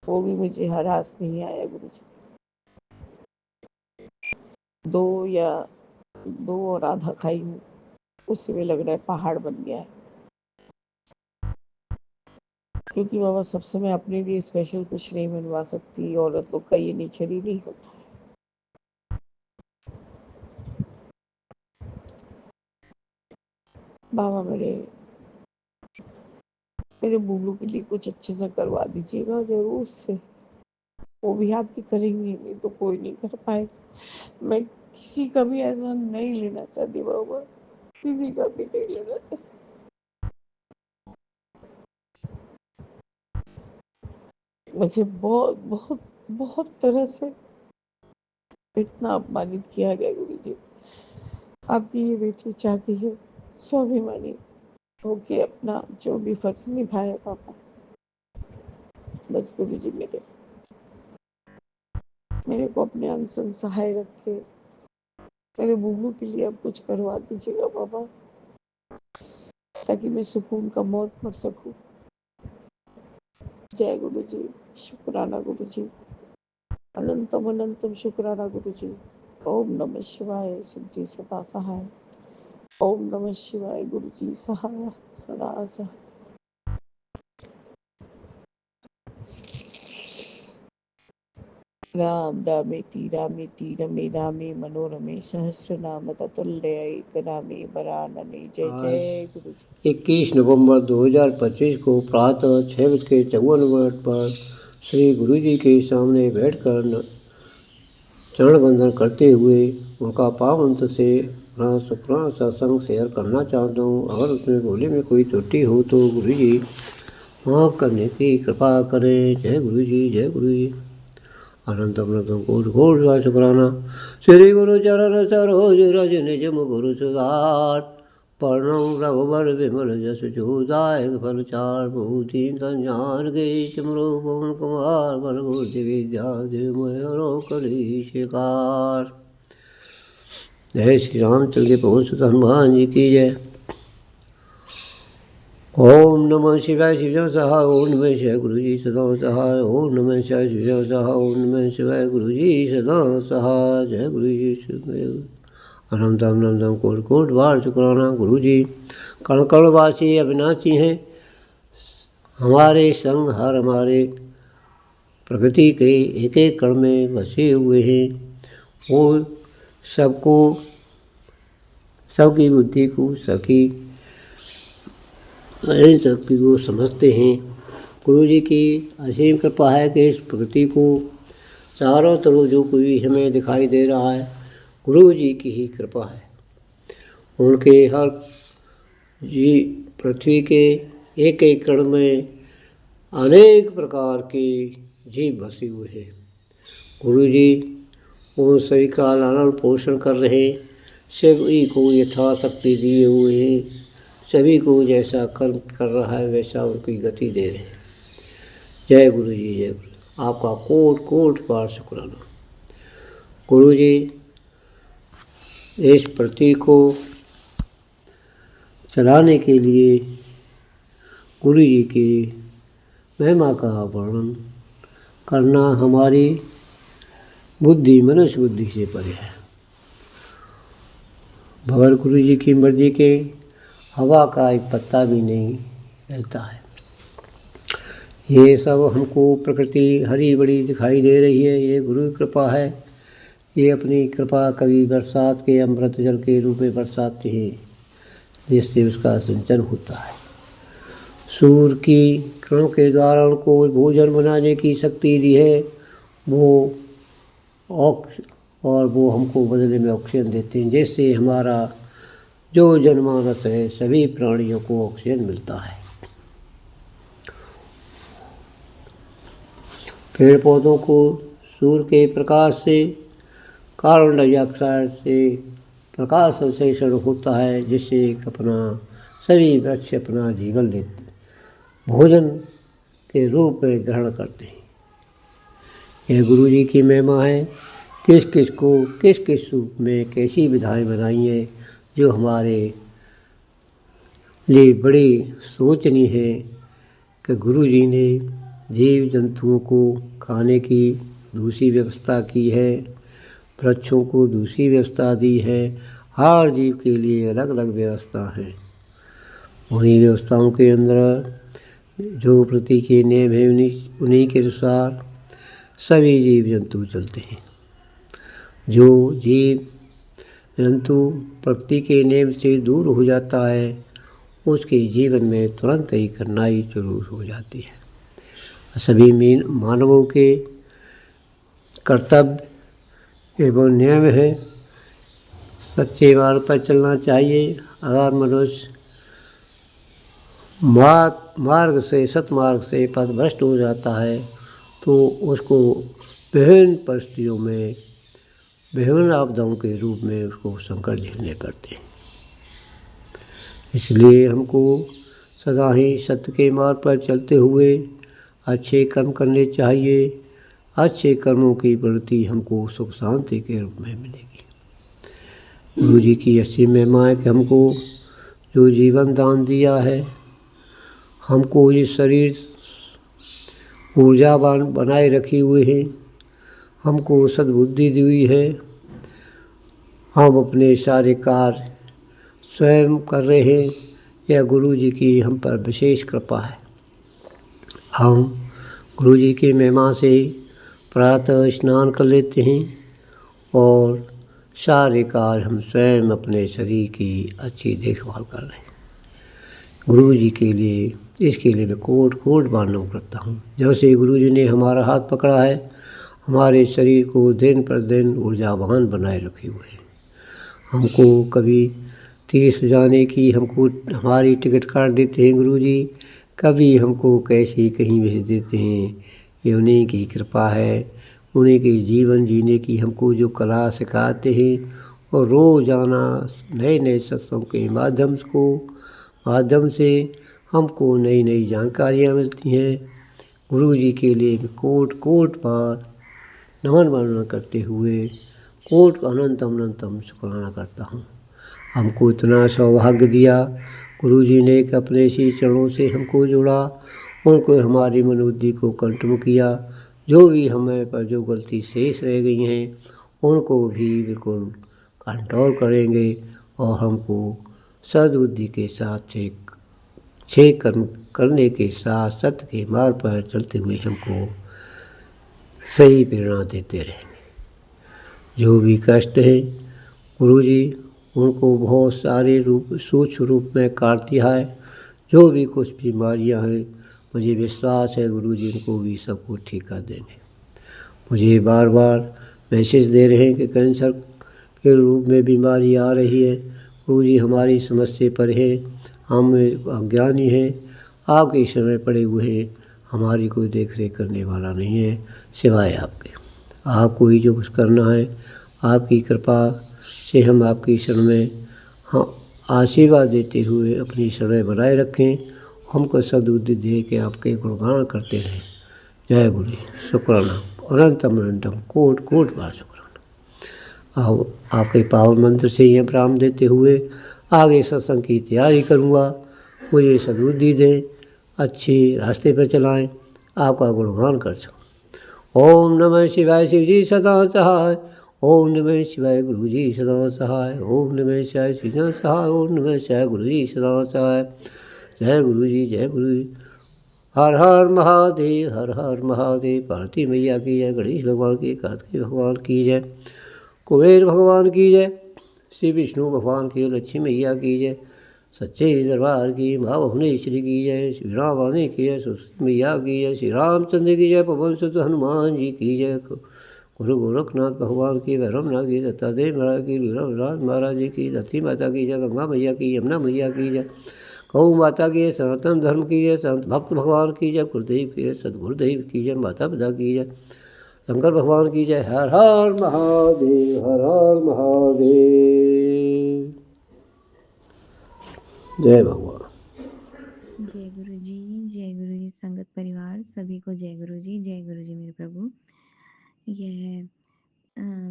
Speaker 3: वो भी मुझे हरास नहीं आया गुरुजी। 2 और आधा खाई हूँ, उससे लग रहा है पहाड़ बन गया है। क्योंकि बाबा सब समय अपने लिए स्पेशल कुछ नहीं बनवा सकती, औरत लोग का ये नेचर ही नहीं होता। बाबा मेरे बुल्लू के लिए कुछ अच्छे से करवा दीजिएगा जरूर से। वो भी आप भी करेंगे, नहीं तो कोई नहीं कर पाएगा। मैं किसी का भी ऐसा नहीं लेना चाहती बाबा, किसी का भी नहीं लेना चाहती। मुझे बहुत बहुत बहुत तरह से इतना अपमानित किया गया गुरुजी। आपकी ये बेटी चाहती है स्वाभिमानी होके अपना जो भी फर्ज निभाए पापा। बस गुरुजी मेरे को अपने अंग संग सहाय रखे, मेरे बुल्लू के लिए अब कुछ करवा दीजिएगा बाबा, ताकि मैं सुकून का मौत मर सकूं। जय गुरुजी, शुक्राना गुरुजी, अनंतम अनंतम शुक्राना गुरुजी। ओम नमः शिवाय, शिवजी सदा सहाय। ओम नमः शिवाय, गुरुजी सहाय सदा सहाय। राम रामेति रामेति रमे रामे मनोरमे सहस्रनाम ततुल्य एकनामे वरानने। जय जय गुरु जी।
Speaker 4: 21 नवंबर 2025 को प्रातः 6:54 पर श्री गुरु जी के सामने बैठकर चरण वंदन करते हुए उनका पावन से अपना शुक्राना सत्संग शेयर करना चाहता हूँ। अगर उसमें बोले में कोई त्रुटि हो तो गुरु जी माफ़ करने की कृपा करें। जय गुरु जी, जय गुरु जी। अनंत अनंत कोटि कोटि शुक्राना। श्री गुरु चरण सरोज रज निज गुरु सुधार, पर्णम रघुबर विमल जस जोदायक फलचार। बहुदीन संजान के सिमरो पवन कुमार, बल बुद्धि विद्या देवमयो कली शिकार। जय श्री रामचंद्र पवन सुत हनुमान जी की जय। ओम नमः शिवाय शिवजय सहाय, ओम नमः शिवाय गुरु जी सदा सहाय। ओम नमः शिवाय शिवजय सहाय, ओम नमः शिवाय गुरु जी सदा सहाय। जय गुरु जी। अनंतम अनंतम कोटि कोटि बार शुक्राना। गुरु जी कण कण वासी अविनाशी हैं, हमारे संग हर हमारे प्रकृति के एक एक कण में बसे हुए हैं। वो सबको, सबकी बुद्धि को, सबकी शक्ति को समझते हैं। गुरु जी की असीम कृपा है कि इस प्रकृति को चारों तरफ जो कोई हमें दिखाई दे रहा है, गुरु जी की ही कृपा है। उनके हर जी पृथ्वी के एक एक कण में अनेक प्रकार के जीव बसे हुए हैं। गुरु जी उन सभी का लालन पोषण कर रहे, सभी को यथाशक्ति दिए हुए हैं। सभी को जैसा कर्म कर रहा है वैसा उनकी गति दे रहे हैं। जय गुरु जी, जय गुरु। आपका कोटि कोटि बार शुक्राना। गुरु जी इस पृथ्वी को चलाने के लिए गुरु जी की महिमा का वर्णन करना हमारी बुद्धि, मनुष्य बुद्धि से परे है। भगवान गुरु जी की मर्जी के हवा का एक पत्ता भी नहीं हिलता है। ये सब हमको प्रकृति हरी भरी दिखाई दे रही है, ये गुरु की कृपा है। ये अपनी कृपा कभी बरसात के अमृत जल के रूप में बरसाते हैं, जिससे उसका सिंचन होता है। सूर्य की किरणों के द्वारा उनको भोजन बनाने की शक्ति दी है, और वो हमको बदले में ऑक्सीजन देते हैं, जिससे हमारा जो जनमानस है सभी प्राणियों को ऑक्सीजन मिलता है। पेड़ पौधों को सूर्य के प्रकाश से, कार्बन डाइऑक्साइड से प्रकाश संश्लेषण होता है, जिससे अपना सभी वृक्ष अपना जीवन लेते भोजन के रूप में ग्रहण करते हैं। यह गुरु जी की महिमा है। किस किस को किस किस रूप में कैसी विधाएं बनाई हैं, जो हमारे लिए बड़ी सोचनीय है कि गुरु जी ने जीव जंतुओं को खाने की दूसरी व्यवस्था की है, वृक्षों को दूसरी व्यवस्था दी है, हर जीव के लिए अलग अलग व्यवस्था है। उन्हीं व्यवस्थाओं के अंदर जो प्रकृति के नियम है, उन्हीं के अनुसार सभी जीव जंतु चलते हैं। जो जीव जंतु प्रकृति के नियम से दूर हो जाता है, उसके जीवन में तुरंत ही कठिनाई शुरू हो जाती है। सभी मानवों के कर्तव्य एवं नियम है, सच्चे मार्ग पर चलना चाहिए। अगर मनुष्य मार्ग से सतमार्ग से पथभ्रष्ट हो जाता है, तो उसको विभिन्न परिस्थितियों में विभिन्न आपदाओं के रूप में उसको संकट झेलने पड़ते हैं। इसलिए हमको सदा ही सत्य के मार्ग पर चलते हुए अच्छे कर्म करने चाहिए। अच्छे कर्मों की प्रवृत्ति हमको सुख शांति के रूप में मिलेगी। गुरु जी की ऐसी महिमा है कि हमको जो जीवन दान दिया है, हमको ये शरीर ऊर्जावान बनाए रखे हुए हैं, हमको सद्बुद्धि दी हुई है। हम अपने सारे कार्य स्वयं कर रहे हैं। यह गुरु जी की हम पर विशेष कृपा है। हम गुरु जी की महिमा से प्रातः स्नान कर लेते हैं और सारे कार्य हम स्वयं अपने शरीर की अच्छी देखभाल कर रहे हैं। गुरु जी के लिए इसके लिए मैं कोट कोट वंदन करता हूँ। जब से गुरु जी ने हमारा हाथ पकड़ा है, हमारे शरीर को दिन पर दिन ऊर्जावान बनाए रखे हुए हैं। हमको कभी तीर्थ जाने की हमको हमारी टिकट काट देते हैं गुरु जी, कभी हमको कैसे कहीं भेज देते हैं। ये उन्हीं की कृपा है। उन्हीं के जीवन जीने की हमको जो कला सिखाते हैं, और रोज़ाना नए नए सत्संग के माध्यम से हमको नई नई जानकारियाँ मिलती हैं। गुरु जी के लिए कोट कोट बार नमन वंदन करते हुए कोट अनंतम शुक्राना करता हूँ। हमको इतना सौभाग्य दिया गुरु जी ने कि अपने इसी चरणों से हमको जोड़ा, उनको हमारी मनोबुद्धि को कंट्रोल किया। जो भी हमें पर जो गलती शेष रह गई हैं, उनको भी बिल्कुल कंट्रोल करेंगे और हमको सद्बुद्धि के साथ छः कर्म करने के साथ सत्य के मार्ग पर चलते हुए हमको सही प्रेरणा देते रहेंगे। जो भी कष्ट है गुरु जी उनको बहुत सारे सूक्ष्म रूप में काट दिया है। जो भी कुछ बीमारियां हैं, मुझे विश्वास है गुरु जी उनको भी सब कुछ ठीक कर देंगे। मुझे बार बार मैसेज दे रहे हैं कि कैंसर के रूप में बीमारी आ रही है। गुरु जी हमारी समस्या पर है, हम अज्ञानी हैं, आपके समय पड़े हुए हैं। हमारी कोई देख रेख करने वाला नहीं है सिवाय आपके। आपको ही जो कुछ करना है, आपकी कृपा से हम आपकी शरण में आशीर्वाद देते हुए अपनी शरण बनाए रखें। हमको सद्बुद्धि दे के आपके गुणगान करते रहें। जय गुरु जी। शुक्राना अनंतम कोट कोट बार शुक्राना। अब आपके पावन मंत्र से यह प्राम देते हुए आगे सत्संग की तैयारी करूँगा। मुझे सद्बुद्धि दें, अच्छे रास्ते पर चलाएं, आपका गुणगान कर सकूँ। ओम नमः शिवाय शिव जी सदा सहाय। ओम नमः शिवाय गुरु जी सदा सहाय। ओम नमः शिवाय सदा सहाय। ओम नमः शिवाय गुरु जी सदा सहाय। जय गुरु जी, जय गुरु जी। हर हर महादेव, हर हर महादेव। पार्वती मैया की जय, गणेश भगवान की, कार्तिक भगवान की जय, कुबेर भगवान की जय, श्री विष्णु भगवान की, लक्ष्मी मैया की जय, सच्चे दरबार की, माँ भुवनेश्वरी की जय, श्री राम वाणी की जय, सरस्वती मैया की जय, श्री रामचंद्र की जय, पवन सुत हनुमान जी की जय, गुरु गोरखनाथ भगवान की, भैरवनाथ की, दत्तादेव महाराज की, वीरभद्र महाराज जी की, धरती माता की जय, गंगा मैया की, यमुना मैया की जय, गौ माता की जय, सनातन धर्म की जय, संत भक्त भगवान की जय, गुरुदेव की जय, सदगुरुदेव की जय, माता पिता की जय, शंकर भगवान की जय। हर हर महादेव, हर हर महादेव। जय भगवान।
Speaker 5: जय गुरु जी संगत परिवार सभी को जय गुरु जी मेरे प्रभु। यह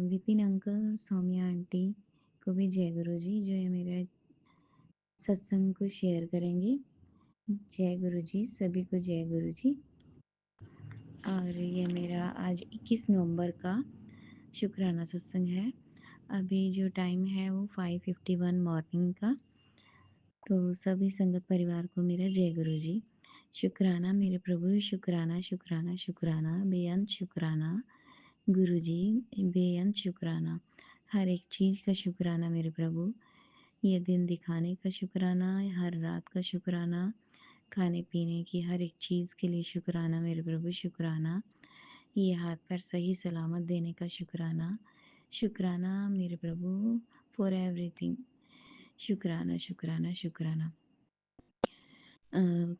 Speaker 5: विपिन अंकल, सौम्या आंटी को भी जय गुरु जी, जो है मेरा सत्संग को शेयर करेंगे। जय गुरु जी, सभी को जय गुरु जी। और ये मेरा आज 21 नवंबर का शुक्राना सत्संग है। अभी जो टाइम है वो 5:51 मॉर्निंग का। तो सभी संगत परिवार को मेरा जय गुरु जी। शुक्राना मेरे प्रभु, शुक्राना शुक्राना शुक्राना, बेअंत शुक्राना गुरु जी, बेअंत शुक्राना। हर एक चीज़ का शुक्राना मेरे प्रभु। ये दिन दिखाने का शुक्राना, हर रात का शुक्राना, खाने पीने की हर एक चीज़ के लिए शुक्राना मेरे प्रभु, शुक्राना। ये हाथ पैर सही सलामत देने का शुक्राना, शुक्राना मेरे प्रभु फॉर एवरीथिंग। शुक्राना शुक्राना शुक्राना।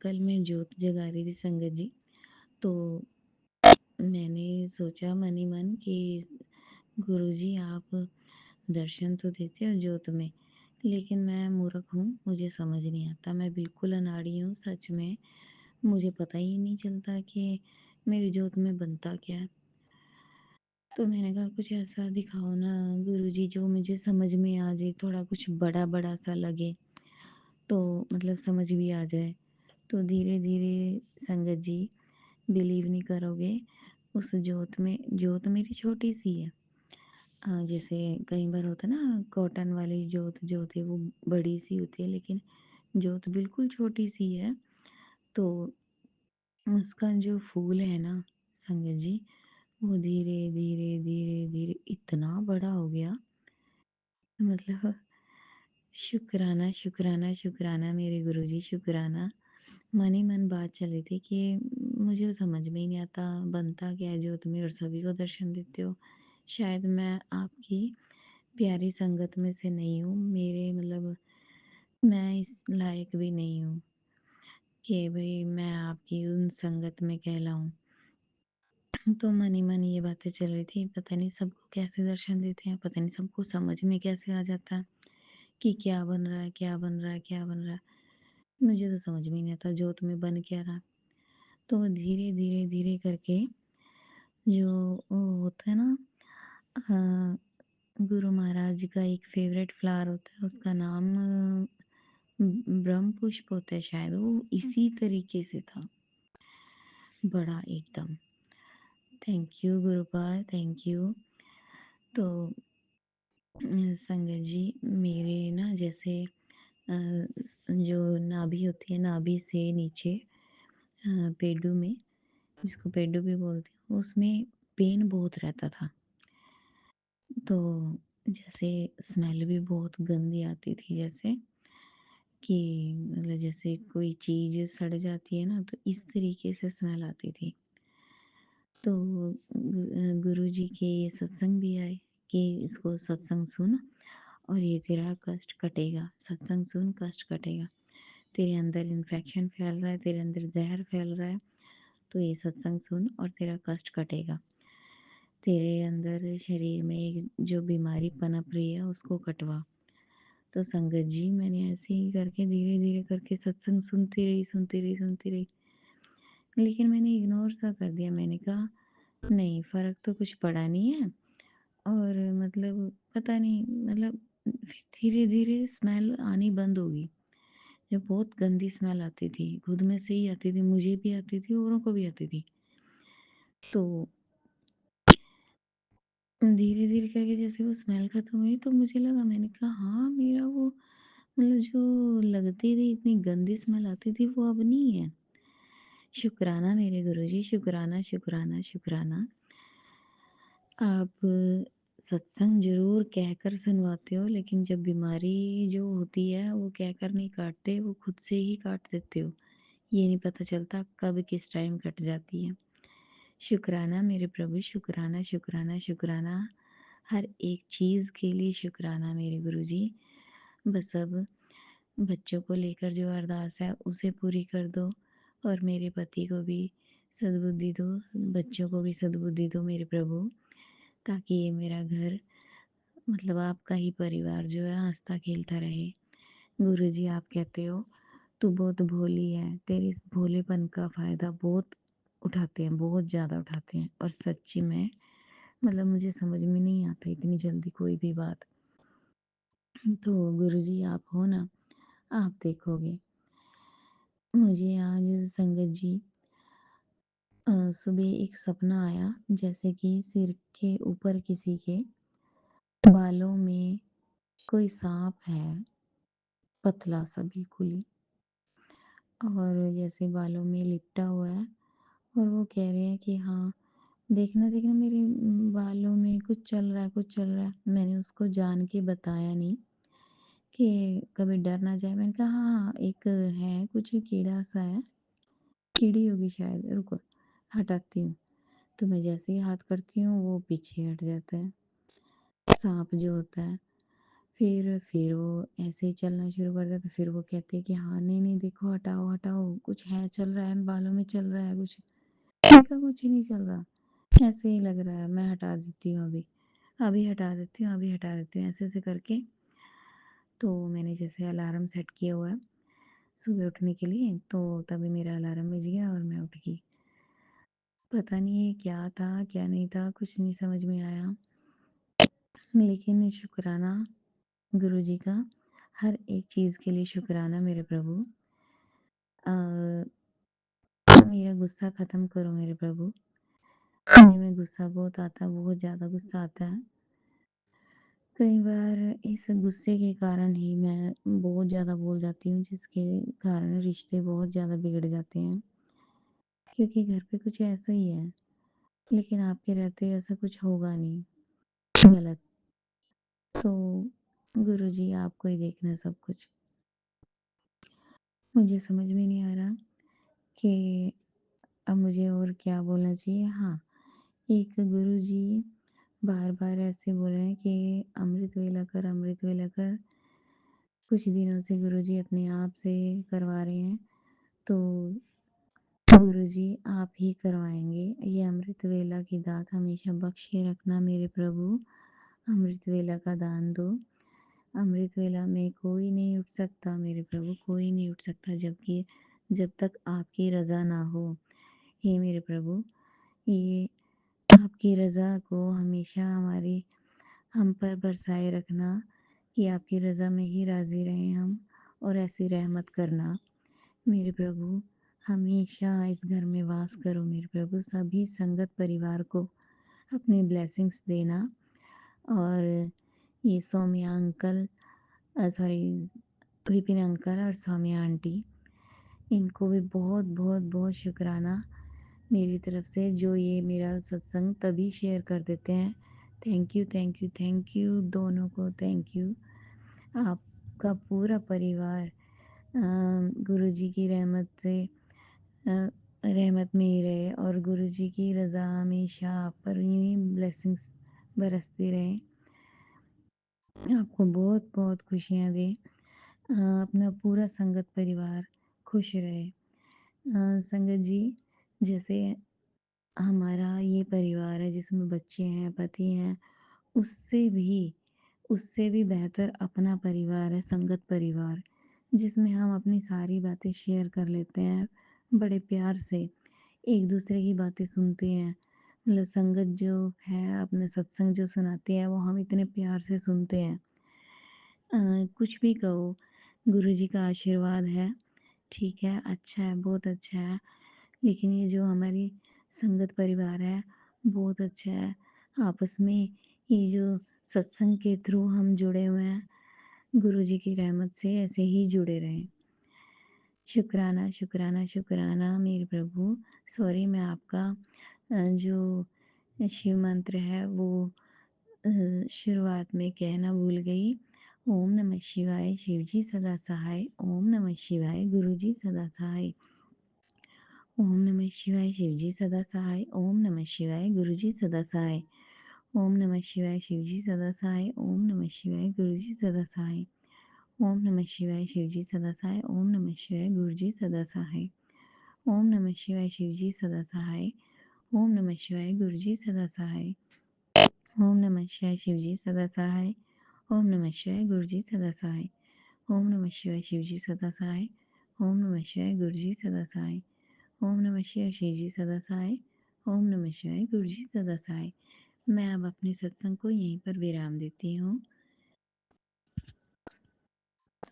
Speaker 5: कल मैं जोत जगा रही थी संगत जी, तो मैंने सोचा मन ही मन कि गुरुजी आप दर्शन तो देते हो जोत में, लेकिन मैं मूर्ख हूँ, मुझे समझ नहीं आता, मैं बिल्कुल अनाड़ी हूँ सच में। मुझे पता ही नहीं चलता कि मेरी जोत में बनता क्या है। तो मैंने कहा कुछ ऐसा दिखाओ ना गुरुजी जो मुझे समझ में आ जाए, थोड़ा कुछ बड़ा बड़ा सा लगे, तो मतलब समझ भी आ जाए। तो धीरे धीरे संगत जी बिलीव नहीं करोगे, उस जोत मेरी छोटी सी है। जैसे कई बार होता है ना, कॉटन वाली जोत जो होती है वो बड़ी सी होती है, लेकिन जोत बिल्कुल छोटी सी है। तो उसका जो फूल है ना संगत जी, वो धीरे धीरे धीरे धीरे इतना बड़ा हो गया, मतलब शुक्राना शुक्राना शुक्राना मेरे गुरुजी, शुक्राना। मन ही मन बात चल रही थी कि मुझे समझ में ही नहीं आता बनता क्या है जो तुम्हें, और सभी को दर्शन देते हो। शायद मैं आपकी प्यारी संगत में से नहीं हूँ, मेरे मतलब मैं इस लायक भी नहीं हूँ कि भाई मैं आपकी उन संगत में कहलाऊँ। तो मन ही मन ये बातें चल रही थी, पता नहीं सबको कैसे दर्शन देते हैं, पता नहीं सबको समझ में कैसे आ जाता है कि क्या बन रहा है, क्या बन रहा है, क्या बन रहा है। मुझे तो समझ में नहीं आता जोत में बन क्या रहा। तो धीरे धीरे धीरे करके जो वो होता है ना, गुरु महाराज जी का एक फेवरेट फ्लावर होता है, उसका नाम ब्रह्म पुष्प होता है शायद, वो इसी तरीके से था, बड़ा एकदम। Thank you Gurupal, thank you. तो संगत जी मेरे ना जैसे जो नाभि होती है, नाभि से नीचे पेडू में, जिसको पेडू भी बोलते हैं, उसमें पेन बहुत रहता था। तो जैसे स्मेल भी बहुत गंदी आती थी, जैसे कि मतलब जैसे कोई चीज़ सड़ जाती है ना, तो इस तरीके से स्मेल आती थी। तो गुरु जी के ये सत्संग भी आए कि इसको सत्संग सुन और ये तेरा कष्ट कटेगा, सत्संग सुन कष्ट कटेगा। तेरे अंदर इन्फेक्शन फैल रहा है, तेरे अंदर जहर फैल रहा है, तो ये सत्संग सुन और तेरा कष्ट कटेगा। तेरे अंदर शरीर में एक जो बीमारी पनप रही है उसको कटवा। तो संगत जी मैंने ऐसे ही करके धीरे धीरे करके सत्संग सुनती रही, लेकिन मैंने इग्नोर सा कर दिया। मैंने कहा नहीं, फर्क तो कुछ पड़ा नहीं है, और मतलब पता नहीं, मतलब फिर धीरे धीरे स्मेल आनी बंद होगी। जब बहुत गंदी स्मेल आती थी, खुद में से ही आती थी, मुझे भी आती थी, औरों को भी आती थी। तो धीरे धीरे करके जैसे वो स्मेल खत्म हुई, तो मुझे लगा, मैंने कहा हाँ मेरा वो मतलब जो लगती थी इतनी गंदी स्मेल आती थी वो अब नहीं है। शुक्राना मेरे गुरुजी, शुक्राना शुक्राना शुक्राना। आप सत्संग जरूर कहकर सुनवाते हो, लेकिन जब बीमारी जो होती है वो कहकर नहीं काटते, वो खुद से ही काट देते हो। ये नहीं पता चलता कब किस टाइम कट जाती है। शुक्राना मेरे प्रभु, शुक्राना शुक्राना शुक्राना। हर एक चीज़ के लिए शुक्राना मेरे गुरुजी। बस अब बच्चों को लेकर जो अरदास है उसे पूरी कर दो और मेरे पति को भी सद्बुद्धि दो, बच्चों को भी सद्बुद्धि दो मेरे प्रभु, ताकि ये मेरा घर मतलब आपका ही परिवार जो है हँसता खेलता रहे। गुरुजी आप कहते हो तू बहुत भोली है, तेरे इस भोलेपन का फ़ायदा बहुत उठाते हैं, बहुत ज़्यादा उठाते हैं और सच्ची में मतलब मुझे समझ में नहीं आता इतनी जल्दी कोई भी बात। तो गुरुजी आप हो ना, आप देखोगे। मुझे आज संगत जी सुबह एक सपना आया जैसे कि सिर के ऊपर किसी के बालों में कोई सांप है, पतला सा बिल्कुल ही और जैसे बालों में लिपटा हुआ है और वो कह रहे हैं कि हाँ, देखना देखना मेरे बालों में कुछ चल रहा है, कुछ चल रहा है। मैंने उसको जान के बताया नहीं कि कभी डर ना जाए। मैंने कहा हाँ, हाँ, एक है कुछ कीड़ा सा है, कीड़ी होगी शायद, रुको हटाती हूँ। तो मैं जैसे ही हाथ करती हूँ वो पीछे हट जाता है, साँप जो होता है। फिर वो ऐसे ही चलना शुरू कर देता है, फिर वो कहते हैं कि हाँ, नहीं-नहीं देखो हटाओ, हटाओ, कुछ है चल रहा है, बालों में चल रहा है कुछ। मैंने कहा कुछ नहीं चल रहा, ऐसे ही लग रहा है, मैं हटा देती हूँ अभी, अभी हटा देती हूँ, अभी हटा देती हूँ, ऐसे-ऐसे करके। तो मैंने जैसे अलार्म सेट किया हुआ है सुबह उठने के लिए, तो तभी मेरा अलार्म बज गया और मैं उठ गई। पता नहीं ये क्या था, क्या नहीं था, कुछ नहीं समझ में आया। लेकिन शुक्राना गुरुजी का, हर एक चीज़ के लिए शुक्राना मेरे प्रभु। अ, मेरा गुस्सा ख़त्म करो मेरे प्रभु। मेरे में गुस्सा बहुत आता है, बहुत ज़्यादा गुस्सा आता है। कई बार इस गुस्से के कारण ही मैं बहुत ज़्यादा बोल जाती हूँ, जिसके कारण रिश्ते बहुत ज़्यादा बिगड़ जाते हैं। क्योंकि घर पे कुछ ऐसा ही है, लेकिन आपके रहते ऐसा कुछ होगा नहीं, गलत। तो गुरुजी आपको ही देखना है सब कुछ। मुझे समझ में नहीं आ रहा कि अब मुझे और क्या बोलना चाहिए। हाँ, एक गुरुजी बार-बार ऐसे बोल रहे हैं कि अमृत वेला कर, अमृत वेला कर। कुछ दिनों से गुरुजी अपने आप से करवा रहे हैं, तो गुरुजी आप ही करवाएँगे। ये अमृत वेला की दात हमेशा बख्शे रखना मेरे प्रभु। अमृत वेला का दान दो। अमृत वेला में कोई नहीं उठ सकता मेरे प्रभु, कोई नहीं उठ सकता जब तक आपकी रज़ा ना हो। हे मेरे प्रभु, ये आपकी रज़ा को हमेशा हम पर बरसाए रखना कि आपकी रज़ा में ही राज़ी रहें हम और ऐसी रहमत करना। मेरे प्रभु, हमेशा इस घर में वास करो मेरे प्रभु, सभी संगत परिवार को अपनी ब्लेसिंग्स देना और ये Saumya uncle sorry Vipin uncle और सौम्या आंटी, इनको भी बहुत बहुत बहुत शुक्राना मेरी तरफ से जो ये मेरा सत्संग तभी शेयर कर देते हैं। Thank you, thank you, thank you दोनों को थैंक यू। आपका पूरा परिवार गुरुजी की रहमत से रहमत में ही रहे और गुरुजी की रज़ा हमेशा आप पर यूँ ही ब्लेसिंग्स बरसती रहें। आपको बहुत-बहुत खुशियाँ दें। अपना पूरा संगत परिवार खुश रहे। संगत जी, जैसे हमारा ये परिवार है जिसमें बच्चे हैं, पति हैं, उससे भी उससे भी बेहतर अपना परिवार है, संगत परिवार, जिसमें हम अपनी सारी बातें शेयर कर लेते हैं, बड़े प्यार से एक-दूसरे की बातें सुनते हैं। मतलब संगत जो है, अपने सत्संग जो सुनाते हैं, वो हम इतने प्यार से सुनते हैं। कुछ भी कहो, गुरुजी का आशीर्वाद है, ठीक है, अच्छा है, बहुत अच्छा है। लेकिन ये जो हमारी संगत परिवार है, बहुत अच्छा है। आपस में ये जो सत्संग के थ्रू हम जुड़े हुए हैं, गुरुजी की रहमत से ऐसे ही जुड़े रहें। शुक्राना, शुक्राना, शुक्राना मेरे प्रभु। सॉरी मैं आपका जो शिव मंत्र है वो शुरुआत में कहना भूल गई। ओम नमः शिवाय शिवजी सदा सहाय, ओम नमः शिवाय गुरुजी सदा सहाय। ओम नमः शिवाय शिवजी सदा सहाय, ओम नमः शिवाय गुरुजी सदा सहाय। ओम नमः शिवाय शिवजी सदा सहाय, ओम नमः शिवाय गुरुजी सदा सहाय। ओम नमः शिवाय शिवजी सदा सहाय। ओम नमः शिवाय गुरुजी सदा सहाय। ओम नमः शिवाय शिवजी सदा सहाय। ओम नमः शिवाय गुरुजी सदा सहाय। ओम नमः शिवाय शिवजी सदा सहाय। ओम नमः शिवाय गुरुजी सदा सहाय। ओम नमः शिवाय शिवजी सदा सहाय। ओम नमः शिवाय गुरुजी सदा सहाय। ओम नमः शिवाय शिवजी सदा सहाय। ओम नमः शिवाय गुरुजी सदा सहाय। मैं अब अपने सत्संग को यहीं पर विराम देती हूँ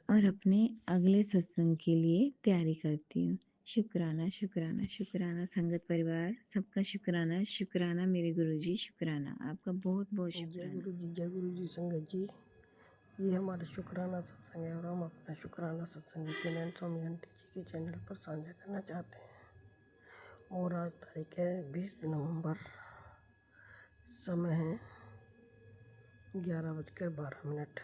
Speaker 5: और अपने अगले सत्संग के लिए तैयारी करती हूँ। शुक्राना शुक्राना शुक्राना संगत परिवार, सबका शुक्राना शुक्राना मेरे गुरुजी, शुक्राना आपका बहुत बहुत
Speaker 6: जय
Speaker 5: शुक्राना।
Speaker 6: गुरु जी संगत जी। ये हमारा शुक्राना सत्संग है और हम अपना शुक्राना सत्संग पिन स्वामी आंटी जी के चैनल पर साझा करना चाहते हैं। और आज तारीख है 20 नवंबर, समय है 11:12।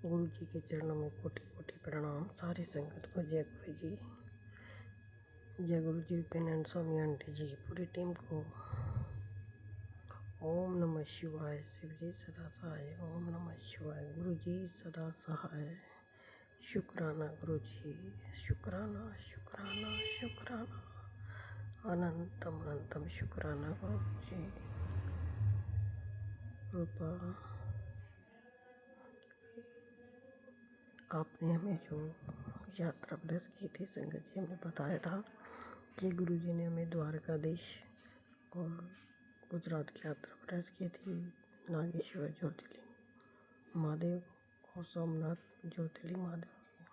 Speaker 6: गुरु जी के चरणों में कोटि कोटि प्रणाम। सारी संगत को जय गुरु जी। जय गुरु जी पिन स्वामी आंटी जी की पूरी टीम को ओम नमः शिवाय शिवजी सदा सहाय। ओम नमः शिवाय गुरु जी सदा सहाय। शुक्राना गुरु जी, शुक्राना शुक्राना शुक्राना, अनंतम अनंतम शुक्राना गुरु जी। कृपा आपने हमें जो यात्रा ब्लेस की थी, संगत जी हमने बताया था कि गुरु जी ने हमें द्वारकाधीश और गुजरात की यात्रा ब्लेस की थी। नागेश्वर ज्योतिर्लिंग महादेव और सोमनाथ ज्योतिर्लिंग महादेव की।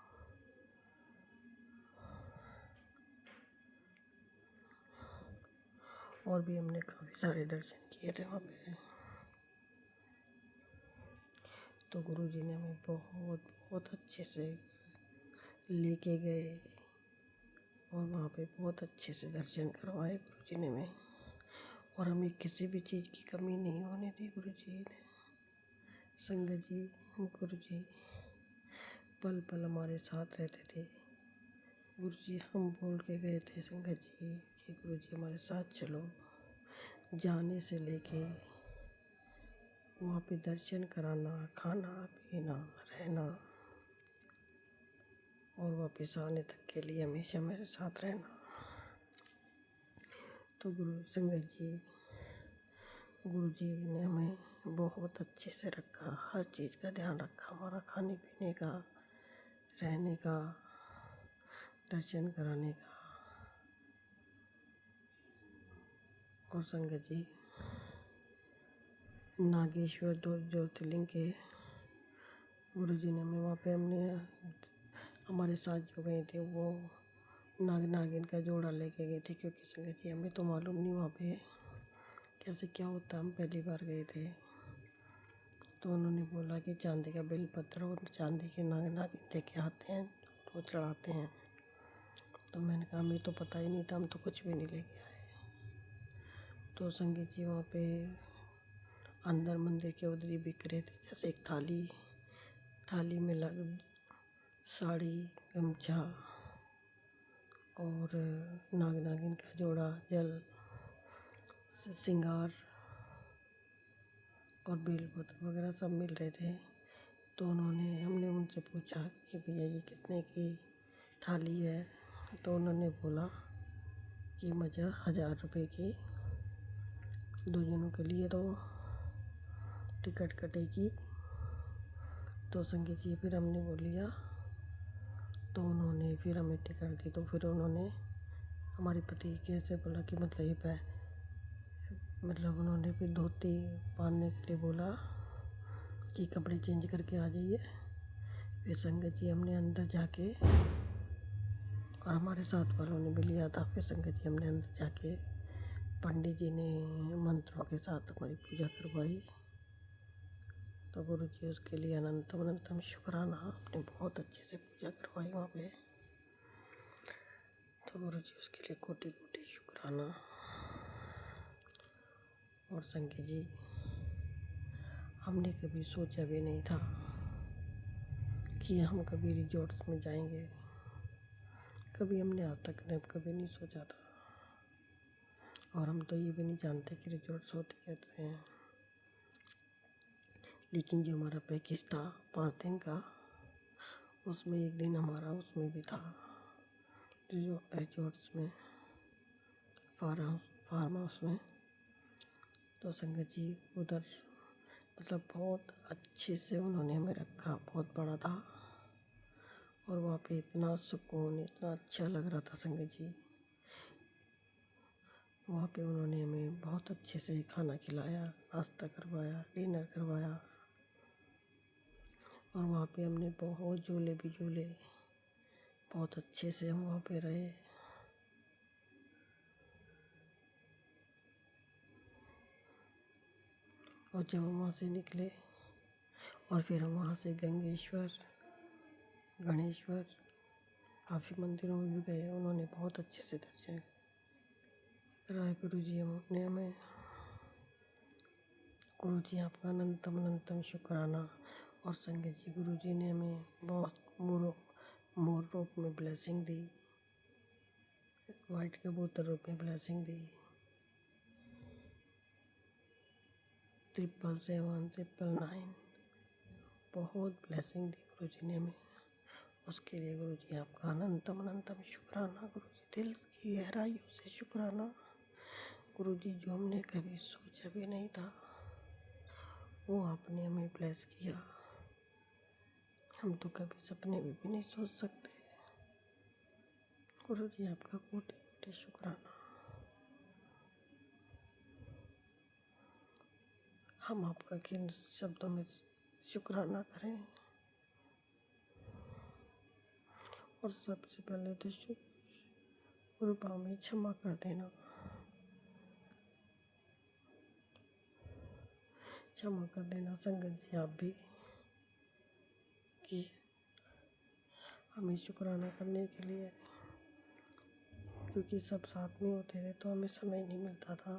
Speaker 6: और भी हमने काफ़ी सारे दर्शन किए थे वहाँ पे। तो गुरु जी ने हमें बहुत बहुत अच्छे से लेके गए और वहाँ पे बहुत अच्छे से दर्शन करवाए गुरु जी ने हमें। और हमें किसी भी चीज़ की कमी नहीं होने दी गुरु जी ने। संगत जी, गुरु जी पल पल हमारे साथ रहते थे। गुरु जी हम बोल के गए थे संगत जी कि गुरु जी हमारे साथ चलो। जाने से लेके वहाँ पे दर्शन कराना, खाना पीना, रहना और वापस आने तक के लिए हमेशा मेरे साथ रहना। तो संगत जी, गुरु जी ने हमें बहुत अच्छे से रखा, हर चीज़ का ध्यान रखा, हमारा खाने पीने का, रहने का, दर्शन कराने का। और संगत जी, नागेश्वर ज्योतिर्लिंग के गुरु जी ने हमें वहाँ पे हमारे साथ जो गए थे वो नागिन का जोड़ा लेके गए थे, क्योंकि संगत जी हमें तो मालूम नहीं वहाँ पे कैसे क्या होता। हम पहली बार गए थे तो उन्होंने बोला कि चांदी का बेलपत्र और चांदी के नागिन लेके आते हैं, वो चढ़ाते हैं। तो मैंने कहा हमें तो पता ही नहीं था, हम तो कुछ भी नहीं लेके आए। तो संगत जी वहाँ पे अंदर मंदिर के उधर ही बिक रहे थे, जैसे एक थाली में साड़ी, गमछा और नागिन का जोड़ा, जल, श्रृंगार और बेलपत्र वगैरह सब मिल रहे थे। तो हमने उनसे पूछा कि भैया ये कितने की थाली है। तो उन्होंने बोला कि मुझे 1000 रुपये की 2 जनों के लिए तो टिकट कटेगी। तो संगत जी फिर हमने बोल लिया। तो उन्होंने फिर हमें टिकट दी। तो फिर उन्होंने हमारे पति कैसे बोला कि मतलब उन्होंने फिर धोती बांधने के लिए बोला कि कपड़े चेंज करके आ जाइए। फिर संगत जी हमने अंदर जाके, और हमारे साथ वालों ने भी लिया था। फिर संगत जी हमने अंदर जाके पंडित जी ने मंत्रों के साथ हमारी पूजा करवाई। तो गुरु जी उसके लिए अनंतम अनंतम शुक्राना, आपने बहुत अच्छे से पूजा करवाई वहाँ पे। तो गुरु जी उसके लिए कोटि कोटि शुक्राना। और संगत जी हमने कभी सोचा भी नहीं था कि हम कभी रिजॉर्ट्स में जाएंगे। कभी हमने आज तक कभी नहीं सोचा था। और हम तो ये भी नहीं जानते कि रिजॉर्ट्स होते कैसे हैं। लेकिन जो हमारा पैकेज था 5 दिन का, उसमें एक दिन हमारा उसमें भी था, जो रिजॉर्ट्स में, फार्म हाउस में। तो संगत जी उधर मतलब बहुत अच्छे से उन्होंने हमें रखा, बहुत बड़ा था। और वहाँ पे इतना सुकून, इतना अच्छा लग रहा था संगत जी। वहाँ पे उन्होंने हमें बहुत अच्छे से खाना खिलाया, नाश्ता करवाया, डिनर करवाया। और वहाँ पे हमने बहुत झूले भी झूले, बहुत अच्छे से हम वहाँ पे रहे। और जब हम वहाँ से निकले और फिर हम वहाँ से गंगेश्वर, गणेश्वर, काफ़ी मंदिरों में भी गए। उन्होंने बहुत अच्छे से दर्शन कराए गुरु जी ने हमें। गुरु जी आपका अनंतम अनंतम शुक्राना। और संगत जी गुरु जी ने हमें बहुत मोर रूप में ब्लेसिंग दी, वाइट कबूतर रूप में ब्लेसिंग दी, 777, 999 बहुत ब्लेसिंग दी गुरु जी ने हमें। उसके लिए गुरु जी आपका अनंतम अनंतम शुक्राना। गुरु जी दिल की गहराइयों से शुक्राना। गुरु जी जो हमने कभी सोचा भी नहीं था वो आपने हमें ब्लेस किया। हम तो कभी सपने में भी नहीं सोच सकते। गुरु जी आपका कोटि कोटि शुक्राना। हम आपका किन शब्दों में शुक्राना करें। और सबसे पहले तो गुरु पाँव में क्षमा कर देना, क्षमा कर देना संगत जी आप भी, कि हमें शुक्राना करने के लिए, क्योंकि सब साथ में होते थे तो हमें समय नहीं मिलता था।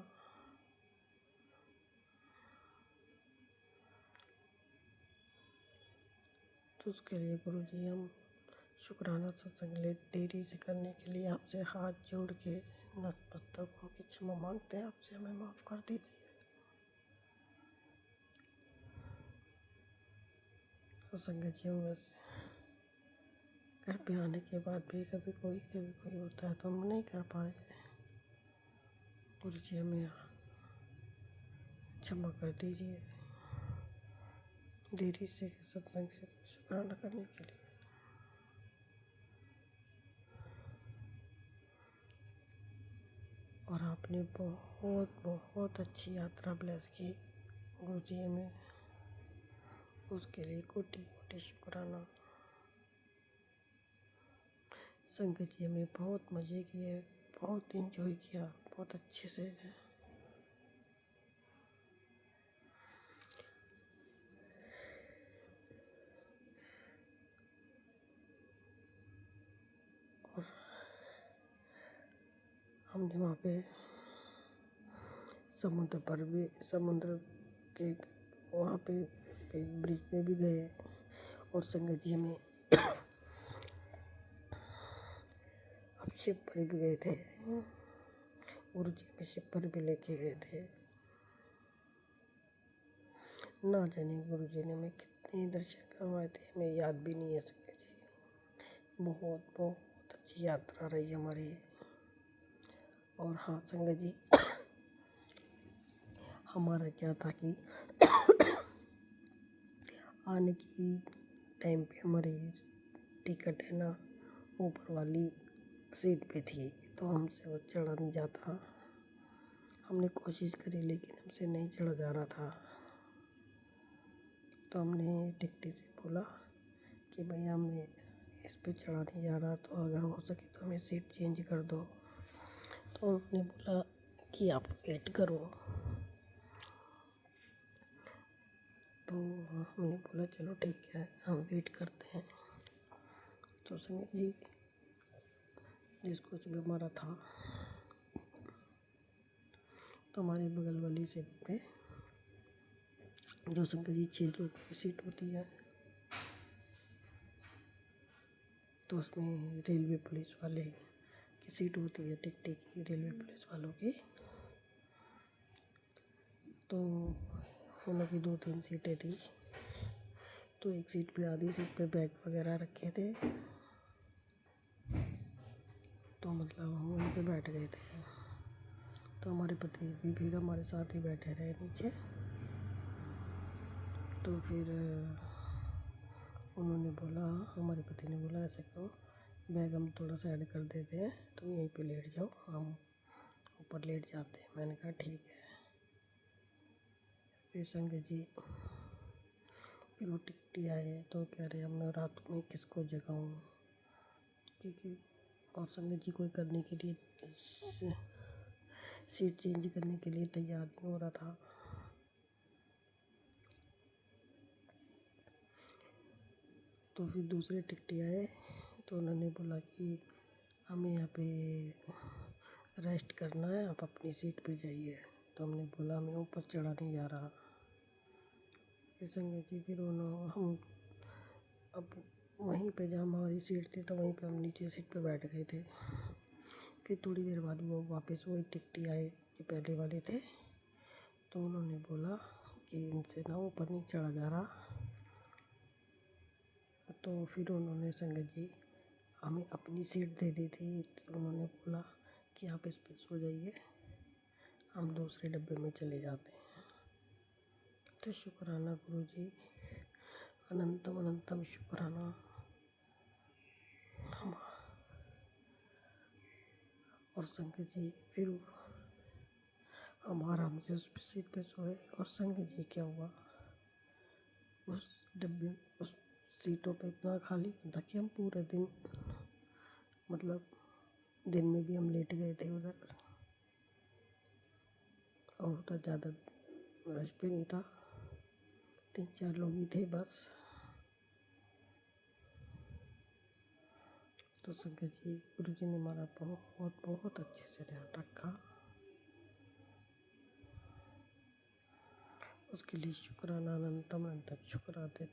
Speaker 6: तो उसके लिए गुरु जी हम शुक्राना सत्संग देरी से करने के लिए आपसे हाथ जोड़ के नतमस्तक होकर क्षमा मांगते हैं आपसे, हमें माफ़ कर दीजिए। तो संगत जी हम बस घर पे आने के बाद भी कभी कोई होता है तो हम नहीं कर पाए। गुरु जी हमें क्षमा कर दीजिए देरी से सत्संग से शुक्राना करने के लिए। और आपने बहुत बहुत अच्छी यात्रा ब्लेस की गुरु जी हमें, उसके लिए कोटि कोटि शुक्राना। संगत जी हमें बहुत मज़े किए, बहुत इंजॉय किया, बहुत अच्छे से। और हमने वहाँ पे समुद्र के वहाँ पे एक ब्रिज पे भी गए। और संगत जी हमें अब शिप पर भी गए थे। गुरु जी हमें शिप पर भी लेके गए थे। ना जाने गुरु जी ने हमें कितने दर्शन करवाए थे, हमें याद भी नहीं है संगत जी। बहुत बहुत अच्छी यात्रा रही हमारी। और हाँ संगत जी हमारा क्या था कि आने की टाइम पे हमारी टिकट है ना ऊपर वाली सीट पे थी, तो हमसे वो चढ़ा नहीं जाता। हमने कोशिश करी लेकिन हमसे नहीं चढ़ा जा रहा था। तो हमने टिकटी से बोला कि भैया हमें इस पे चढ़ा नहीं जा रहा, तो अगर हो सके तो हमें सीट चेंज कर दो। तो उन्होंने बोला कि आप वेट करो। तो हमने बोला चलो ठीक है हम वेट करते हैं। तो संगत जी जिसको भी हमारा था तो हमारे बगल वाली सीट पे जो संगत जी 6 लोग की सीट होती है, तो उसमें रेलवे पुलिस वाले की सीट होती है, टिकटी की, रेलवे पुलिस वालों की। तो उनकी 2-3 सीटें थी। तो एक सीट पे, आधी सीट पे बैग वगैरह रखे थे, तो मतलब हम वहीं पे बैठ गए थे। तो हमारे पति भी फिर हमारे साथ ही बैठे रहे नीचे। तो फिर उन्होंने बोला, हमारे पति ने बोला ऐसे करो, बैग हम थोड़ा साइड कर देते हैं, तुम यहीं पे लेट जाओ, हम ऊपर लेट जाते हैं। मैंने कहा ठीक है। फिर संगत जी, फिर वो टिकटी आए तो कह रहे अब मैं रात में किसको जगाऊँ, क्योंकि और संगत जी कोई करने के लिए सीट चेंज करने के लिए तैयार नहीं हो रहा था। तो फिर दूसरे टिकटी आए तो उन्होंने बोला कि हमें यहाँ पे रेस्ट करना है, आप अपनी सीट पे जाइए। तो हमने बोला मैं ऊपर चढ़ा नहीं जा रहा। फिर संगत जी, फिर हम अब वहीं पे जहाँ हमारी सीट थी तो वहीं पे हम नीचे सीट पे बैठ गए थे। फिर थोड़ी देर बाद वो वापस वही टिकटी आए जो पहले वाले थे, तो उन्होंने बोला कि इनसे ना ऊपर नहीं चढ़ा जा रहा। तो फिर उन्होंने संगत जी हमें अपनी सीट दे दी थी। तो उन्होंने बोला कि आप इस पर सो जाइए, हम दूसरे डब्बे में चले जाते हैं। तो शुक्राना गुरु जी, अनंतम अनंतम शुक्राना। हम और संगत जी फिर हम आराम से उस सीट पे सोए। और संगत जी क्या हुआ, उस डब्बे उस सीटों पे इतना खाली था कि हम पूरे दिन, मतलब दिन में भी हम लेट गए थे उधर, और उधर ज़्यादा रश भी नहीं था, 3-4 लोग ही थे बस। तो संगत जी, गुरु जी ने हमारा बहुत बहुत अच्छे से ध्यान रखा, उसके लिए शुक्राना, अनंतम अनंतम शुक्राना।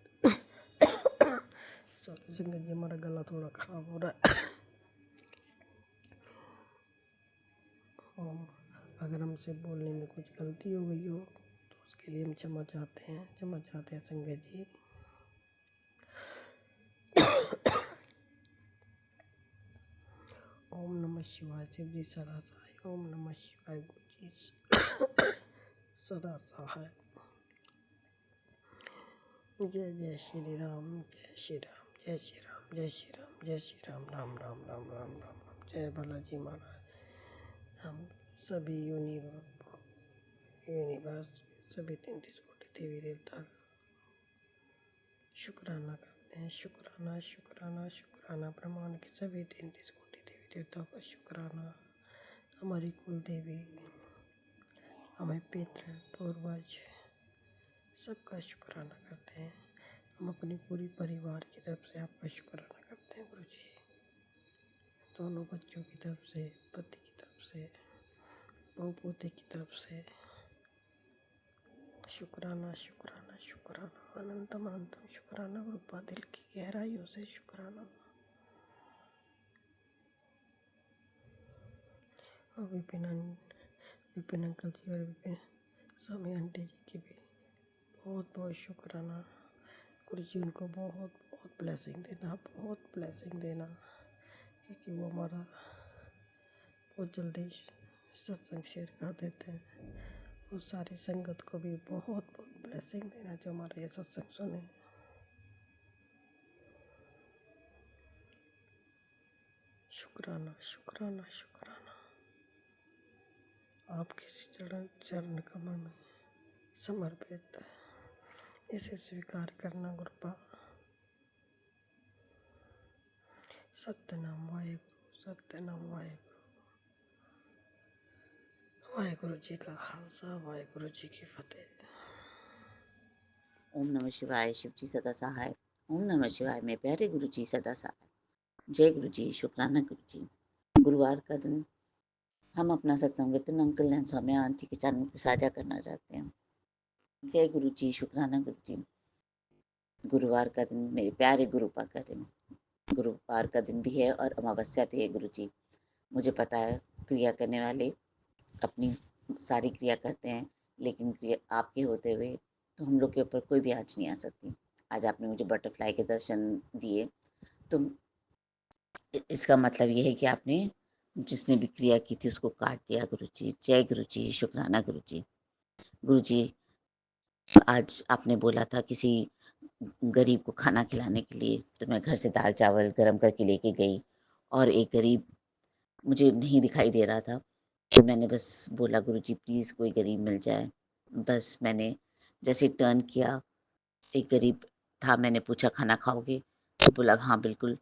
Speaker 6: सॉरी संगत जी, हमारा गला थोड़ा ख़राब हो रहा है। और अगर हमसे बोलने में कुछ गलती हो गई हो तो उसके लिए हम क्षमा चाहते हैं संगत जी। ओम नमः शिवाय। शिव जी सदा सहाय। ओम नमः शिवाय। गुरु जी सदा सहाय। जय जय श्री राम, जय श्री राम, जय श्री राम, जय श्री राम, जय श्री राम, राम राम राम राम राम राम। जय बालाजी महाराज। हम सभी यूनिवर्स, सभी 33 कोटि देवी देवता शुक्राना करते हैं। शुक्राना शुक्राना शुक्राना। ब्रह्मांड के सभी 33 कोटि देवी देवताओं का शुक्राना। हमारी कुल देवी, हमारे पितृ पूर्वज, सबका शुक्राना करते हैं। हम अपने पूरी परिवार की तरफ से आपका शुक्राना करते हैं गुरु जी। दोनों बच्चों की तरफ से, पति की तरफ से, बहू पोते की तरफ से शुक्राना शुक्राना शुक्राना। अनंतम अनंतम शुक्राना। रूपा दिल की गहराइयों से शुक्राना। और विपिन अंकल जी और विपिन स्वामी आंटी जी की भी बहुत बहुत शुक्राना। गुरु जी उनको बहुत बहुत ब्लेसिंग देना, बहुत ब्लेसिंग देना, क्योंकि वो हमारा बहुत जल्दी सत्संग शेयर कर देते हैं। और सारी संगत को भी बहुत बहुत ब्लेसिंग देना जो हमारा ये सत्संग सुने। शुक्राना शुक्राना शुक्राना। आपके चरण कमल में समर्पित है, इसे स्वीकार करना गुरुपा। सत्यनाम वाहेगुरु, सत्यनाम वाहेगुरु। वाहेगुरु जी का खालसा, वाहेगुरु जी की फतेह।
Speaker 7: ओम नमः शिवाय। शिव जी सदा सहाय। ओम नमः शिवाय। मेरे प्यारे गुरु जी सदा सहाय। जय गुरु जी, शुक्राना गुरु जी। गुरुवार का दिन हम अपना सत्संग Vipin uncle and Saumya aunty के चैनल पर साझा करना चाहते हैं। जय गुरु जी, शुक्राना गुरु जी। गुरुवार का दिन मेरे प्यारे गुरुपा का दिन, गुरुवार का दिन भी है और अमावस्या भी है गुरु जी। मुझे पता है क्रिया करने वाले अपनी सारी क्रिया करते हैं, लेकिन क्रिया आपके होते हुए तो हम लोग के ऊपर कोई भी आँच नहीं आ सकती। आज आपने मुझे बटरफ्लाई के दर्शन दिए, तो इसका मतलब ये है कि आपने जिसने भी क्रिया की थी उसको काट दिया गुरुजी। जय गुरुजी, शुक्राना गुरुजी। गुरुजी, आज आपने बोला था किसी गरीब को खाना खिलाने के लिए, तो मैं घर से दाल चावल गरम करके लेके गई और एक गरीब मुझे नहीं दिखाई दे रहा था, तो मैंने बस बोला गुरुजी प्लीज़ कोई गरीब मिल जाए। बस मैंने जैसे टर्न किया, एक गरीब था, मैंने पूछा खाना खाओगे? तो बोला हाँ बिल्कुल,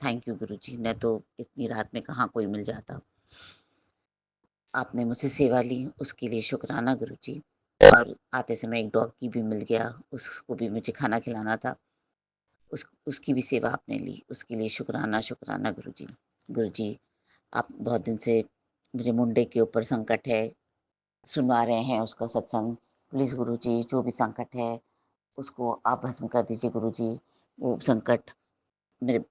Speaker 7: थैंक यू गुरुजी, नहीं तो इतनी रात में कहाँ कोई मिल जाता। आपने मुझसे सेवा ली, उसके लिए शुक्राना गुरुजी। और आते समय एक डॉगी भी मिल गया, उसको भी मुझे खाना खिलाना था, उसकी भी सेवा आपने ली, उसके लिए शुक्राना शुक्राना गुरुजी। गुरुजी, आप बहुत दिन से मुझे मुंडे के ऊपर संकट है सुनवा रहे हैं उसका सत्संग। प्लीज़ गुरुजी जो भी संकट है उसको आप भस्म कर दीजिए गुरुजी। वो संकट मेरे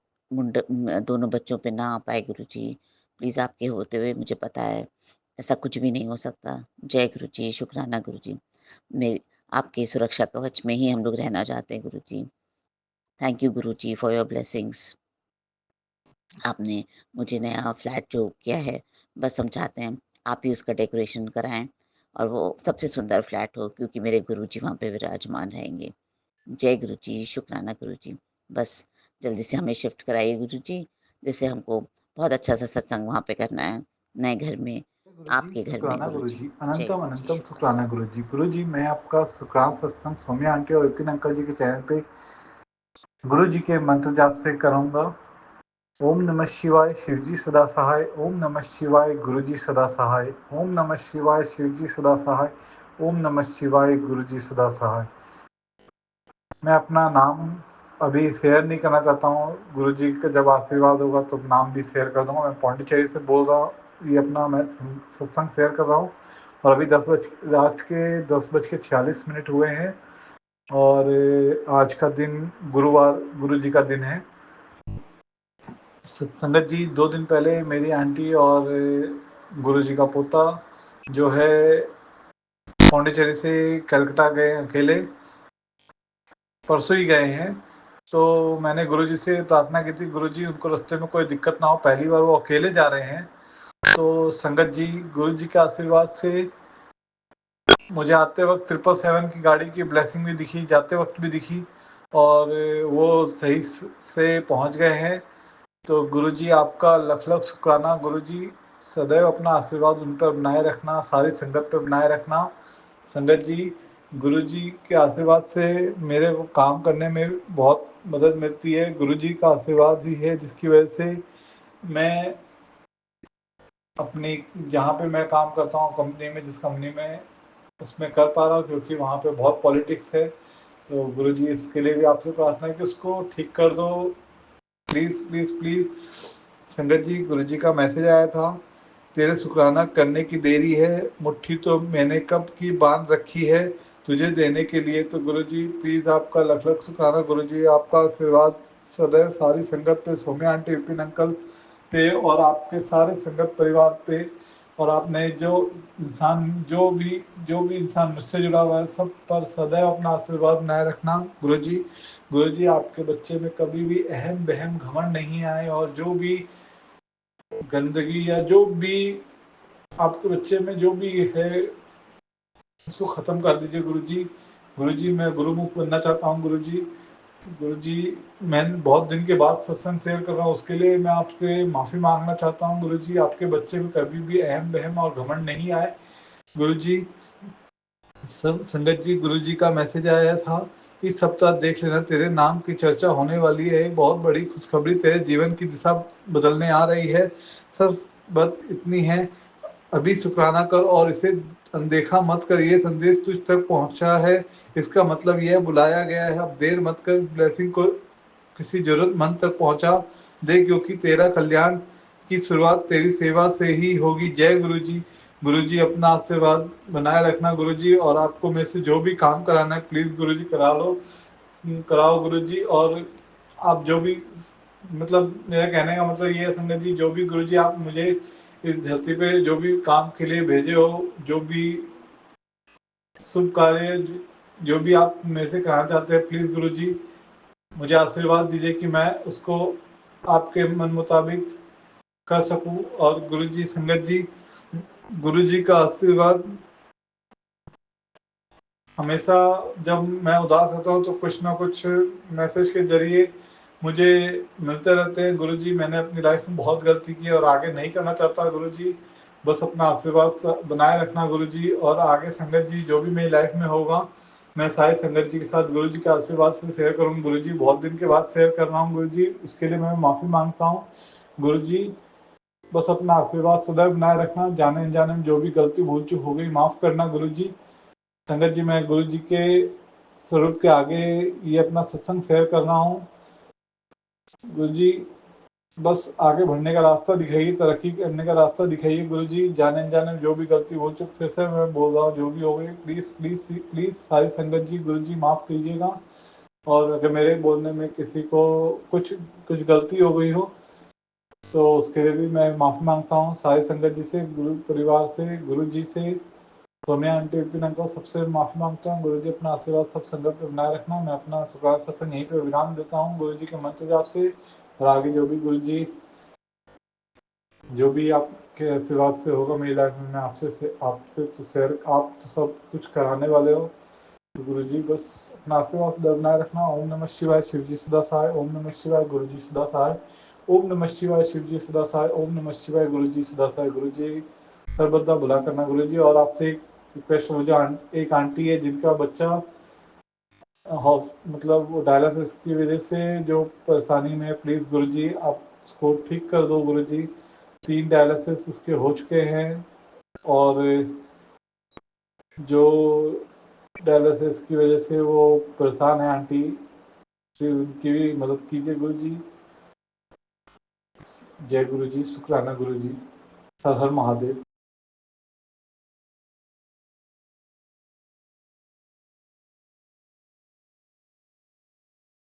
Speaker 7: दोनों बच्चों पे ना आ पाए गुरुजी। प्लीज़ आपके होते हुए मुझे पता है ऐसा कुछ भी नहीं हो सकता। जय गुरुजी, शुक्राना गुरुजी। मेरे आपके सुरक्षा कवच में ही हम लोग रहना चाहते हैं गुरुजी। Thank you guruji for your blessings. आपने मुझे नया फ्लैट जो किया है, बस हम चाहते हैं आप ही उसका डेकोरेशन कराएँ और वो सबसे सुंदर फ्लैट हो, क्योंकि मेरे गुरुजी वहाँ पे विराजमान रहेंगे। जय गुरुजी, शुक्राना गुरुजी। बस जल्दी से हमें शिफ्ट कराइए गुरुजी, जैसे हमको बहुत अच्छा-सा सत्संग वहाँ पे करना है, नए घर में,
Speaker 8: गुरुजी
Speaker 7: आपके घर में
Speaker 8: शुक्राना
Speaker 7: गुरुजी।
Speaker 8: गुरुजी,
Speaker 7: जय
Speaker 8: अनंतम
Speaker 7: गुरुजी,
Speaker 8: अनंतम
Speaker 7: शुक्राना।
Speaker 8: शुक्राना गुरुजी। गुरुजी, मैं आपका शुक्राना सत्संग सौम्या आंटी और विपिन अंकल जी के चैनल पे गुरुजी के मंत्र जाप से करूँगा। ओम नमः शिवाय, शिवजी सदा सहाय। ओम नमः शिवाय, गुरुजी सदा सहाय। ओम नमः शिवाय, शिवजी सदा सहाय। ओम नमः शिवाय, गुरुजी सदा सहाय। मैं अपना नाम अभी शेयर नहीं करना चाहता हूँ, गुरुजी का जब आशीर्वाद होगा तो नाम भी शेयर कर दूंगा। मैं पौंडीचेरी से बोल रहा हूँ, ये अपना मैं सत्संग शेयर कर रहा हूँ और अभी रात के 10:46 हुए हैं और आज का दिन गुरुवार गुरुजी का दिन है। संगत जी, 2 दिन पहले मेरी आंटी और गुरुजी का पोता जो है पौंडीचेरी से कलकत्ता गए अकेले, परसों ही गए हैं। तो मैंने गुरुजी से प्रार्थना की थी, गुरुजी उनको रास्ते में कोई दिक्कत ना हो, पहली बार वो अकेले जा रहे हैं। तो संगत जी, गुरुजी के आशीर्वाद से मुझे आते वक्त 777 की गाड़ी की ब्लेसिंग भी दिखी, जाते वक्त भी दिखी और वो सही से पहुंच गए हैं। तो गुरुजी आपका लख लख शुक्राना गुरुजी, सदैव अपना आशीर्वाद उन पर बनाए रखना, सारी संगत पर बनाए रखना। संगत जी, गुरुजी के आशीर्वाद से मेरे को काम करने में बहुत मदद मिलती है। गुरुजी का आशीर्वाद ही है जिसकी वजह से मैं अपनी जहाँ पे मैं काम करता हूँ कंपनी में, जिस कंपनी में उसमें कर पा रहा हूँ, क्योंकि वहाँ पे बहुत पॉलिटिक्स है। तो गुरुजी इसके लिए भी आपसे प्रार्थना है कि उसको ठीक कर दो, प्लीज़ प्लीज़ प्लीज़। संगत जी, गुरुजी का मैसेज आया था, तेरे शुक्राना करने की देरी है, मुट्ठी तो मैंने कब की बांध रखी है तुझे देने के लिए। तो गुरुजी प्लीज़ आपका लख लख शुक्राना गुरुजी, आपका आशीर्वाद सदैव सारी संगत पे, सौम्या आंटी, विपिन अंकल पे और आपके सारे संगत परिवार पे। और आपने जो भी इंसान मुझसे जुड़ा हुआ है, सब पर सदैव अपना आशीर्वाद बनाए रखना गुरुजी। गुरुजी, आपके बच्चे में कभी भी अहम बहम घमंड नहीं आए और जो भी गंदगी या जो भी आपके बच्चे में जो भी है उसको ख़त्म कर दीजिए गुरुजी। गुरुजी, मैं गुरुमुख बनना चाहता हूँ गुरुजी। गुरुजी, मैं बहुत दिन के बाद सत्संग शेयर कर रहा हूँ, उसके लिए मैं आपसे माफ़ी मांगना चाहता हूँ गुरुजी। आपके बच्चे में कभी भी अहम बहम और घमंड नहीं आए गुरुजी। संगत जी, गुरुजी का मैसेज आया था, इस सप्ताह देख लेना तेरे नाम की चर्चा होने वाली है, बहुत बड़ी खुशखबरी तेरे जीवन की दिशा बदलने आ रही है। सब बात इतनी है, अभी शुक्राना कर और इसे अनदेखा मत कर। ये संदेश तुझ तक पहुंचा है, इसका मतलब यह बुलाया गया है। अब देर मत कर, ब्लेसिंग को किसी जरूरतमंद तक पहुंचा दे, क्योंकि तेरा कल्याण की शुरुआत तेरी सेवा से ही होगी। जय गुरुजी। गुरुजी, अपना आशीर्वाद बनाए रखना गुरुजी, और आपको मेरे से जो भी काम कराना है प्लीज़ गुरुजी कराओ गुरुजी। और आप जो भी, मतलब मेरा कहने का मतलब ये है संगत जी, जो भी गुरुजी आप मुझे इस धरती पे जो भी काम के लिए भेजे हो, जो भी शुभ कार्य जो भी आप मेरे से कराना चाहते हैं, प्लीज़ गुरुजी मुझे आशीर्वाद दीजिए कि मैं उसको आपके मन मुताबिक कर सकूं। और गुरुजी संगत जी, गुरुजी का आशीर्वाद हमेशा जब मैं उदास होता हूँ तो कुछ ना कुछ मैसेज के जरिए मुझे मिलते रहते हैं। गुरुजी मैंने अपनी लाइफ में बहुत गलती की और आगे नहीं करना चाहता गुरुजी, बस अपना आशीर्वाद बनाए रखना गुरुजी। और आगे संगत जी जो भी मेरी लाइफ में होगा मैं सारी संगत जी के साथ गुरुजी के आशीर्वाद से शेयर करूँ गुरुजी। बहुत दिन के बाद शेयर कर रहा हूँ गुरुजी, उसके लिए मैं माफ़ी मांगता हूँ गुरुजी। बस अपना आशीर्वाद सदैव बनाए रखना, जाने अनजाने में जो भी गलती भूल चूक हो गई माफ़ करना गुरुजी। संगत जी मैं गुरुजी के स्वरूप के आगे ये अपना सत्संग शेयर कर रहा हूँ गुरुजी। बस आगे बढ़ने का रास्ता दिखाइए, तरक्की करने का रास्ता दिखाइए गुरुजी। जाने अनजाने में जो भी गलती हो चुकी फिर से मैं बोल रहा हूँ, जो भी हो गई प्लीज़ प्लीज़ प्लीज़ सारी संगत जी गुरुजी माफ़ कीजिएगा। और अगर मेरे बोलने में किसी को कुछ कुछ गलती हो गई हो तो उसके लिए भी मैं माफ़ी मांगता हूँ सारी संगत जी से, गुरु परिवार से, गुरु जी से, सोनिया आंटी विपिन अंकल सबसे माफ़ी मांगता हूँ। गुरु जी अपना आशीर्वाद सब संगत पे बनाए रखना। मैं अपना शुक्राना सत्संग यहीं पे विराम देता हूँ गुरु जी के मंत्र जाप से। और आगे जो भी गुरु जी जो भी आपके आशीर्वाद से होगा मेरी लाइफ में, मैं आपसे तो शेयर, आप तो सब कुछ कराने वाले हो तो गुरु जी बस अपना आशीर्वाद बनाए रखना। ओम नमः शिवाय, शिव जी सदा सहाय। ओम नमः शिवाय, गुरु जी सदा सहाय। ओम नमः शिवाय, शिव जी सदा सहाय। ओम नमः शिवाय, गुरु जी सदा सहाय। गुरु जी सर्वदा भला करना गुरु जी। और आपसे एक रिक्वेस्ट, मुझे एक आंटी है जिनका बच्चा मतलब वो डायलिसिस की वजह से जो परेशानी में, प्लीज़ गुरु जी आप उसको ठीक कर दो गुरु जी। 3 डायलिसिस उसके हो चुके हैं और जो डायलिसिस की वजह से वो परेशान है आंटी, फिर उनकी भी मदद कीजिए गुरु जी। जय गुरु जी, शुक्राना गुरु जी, हर हर महादेव।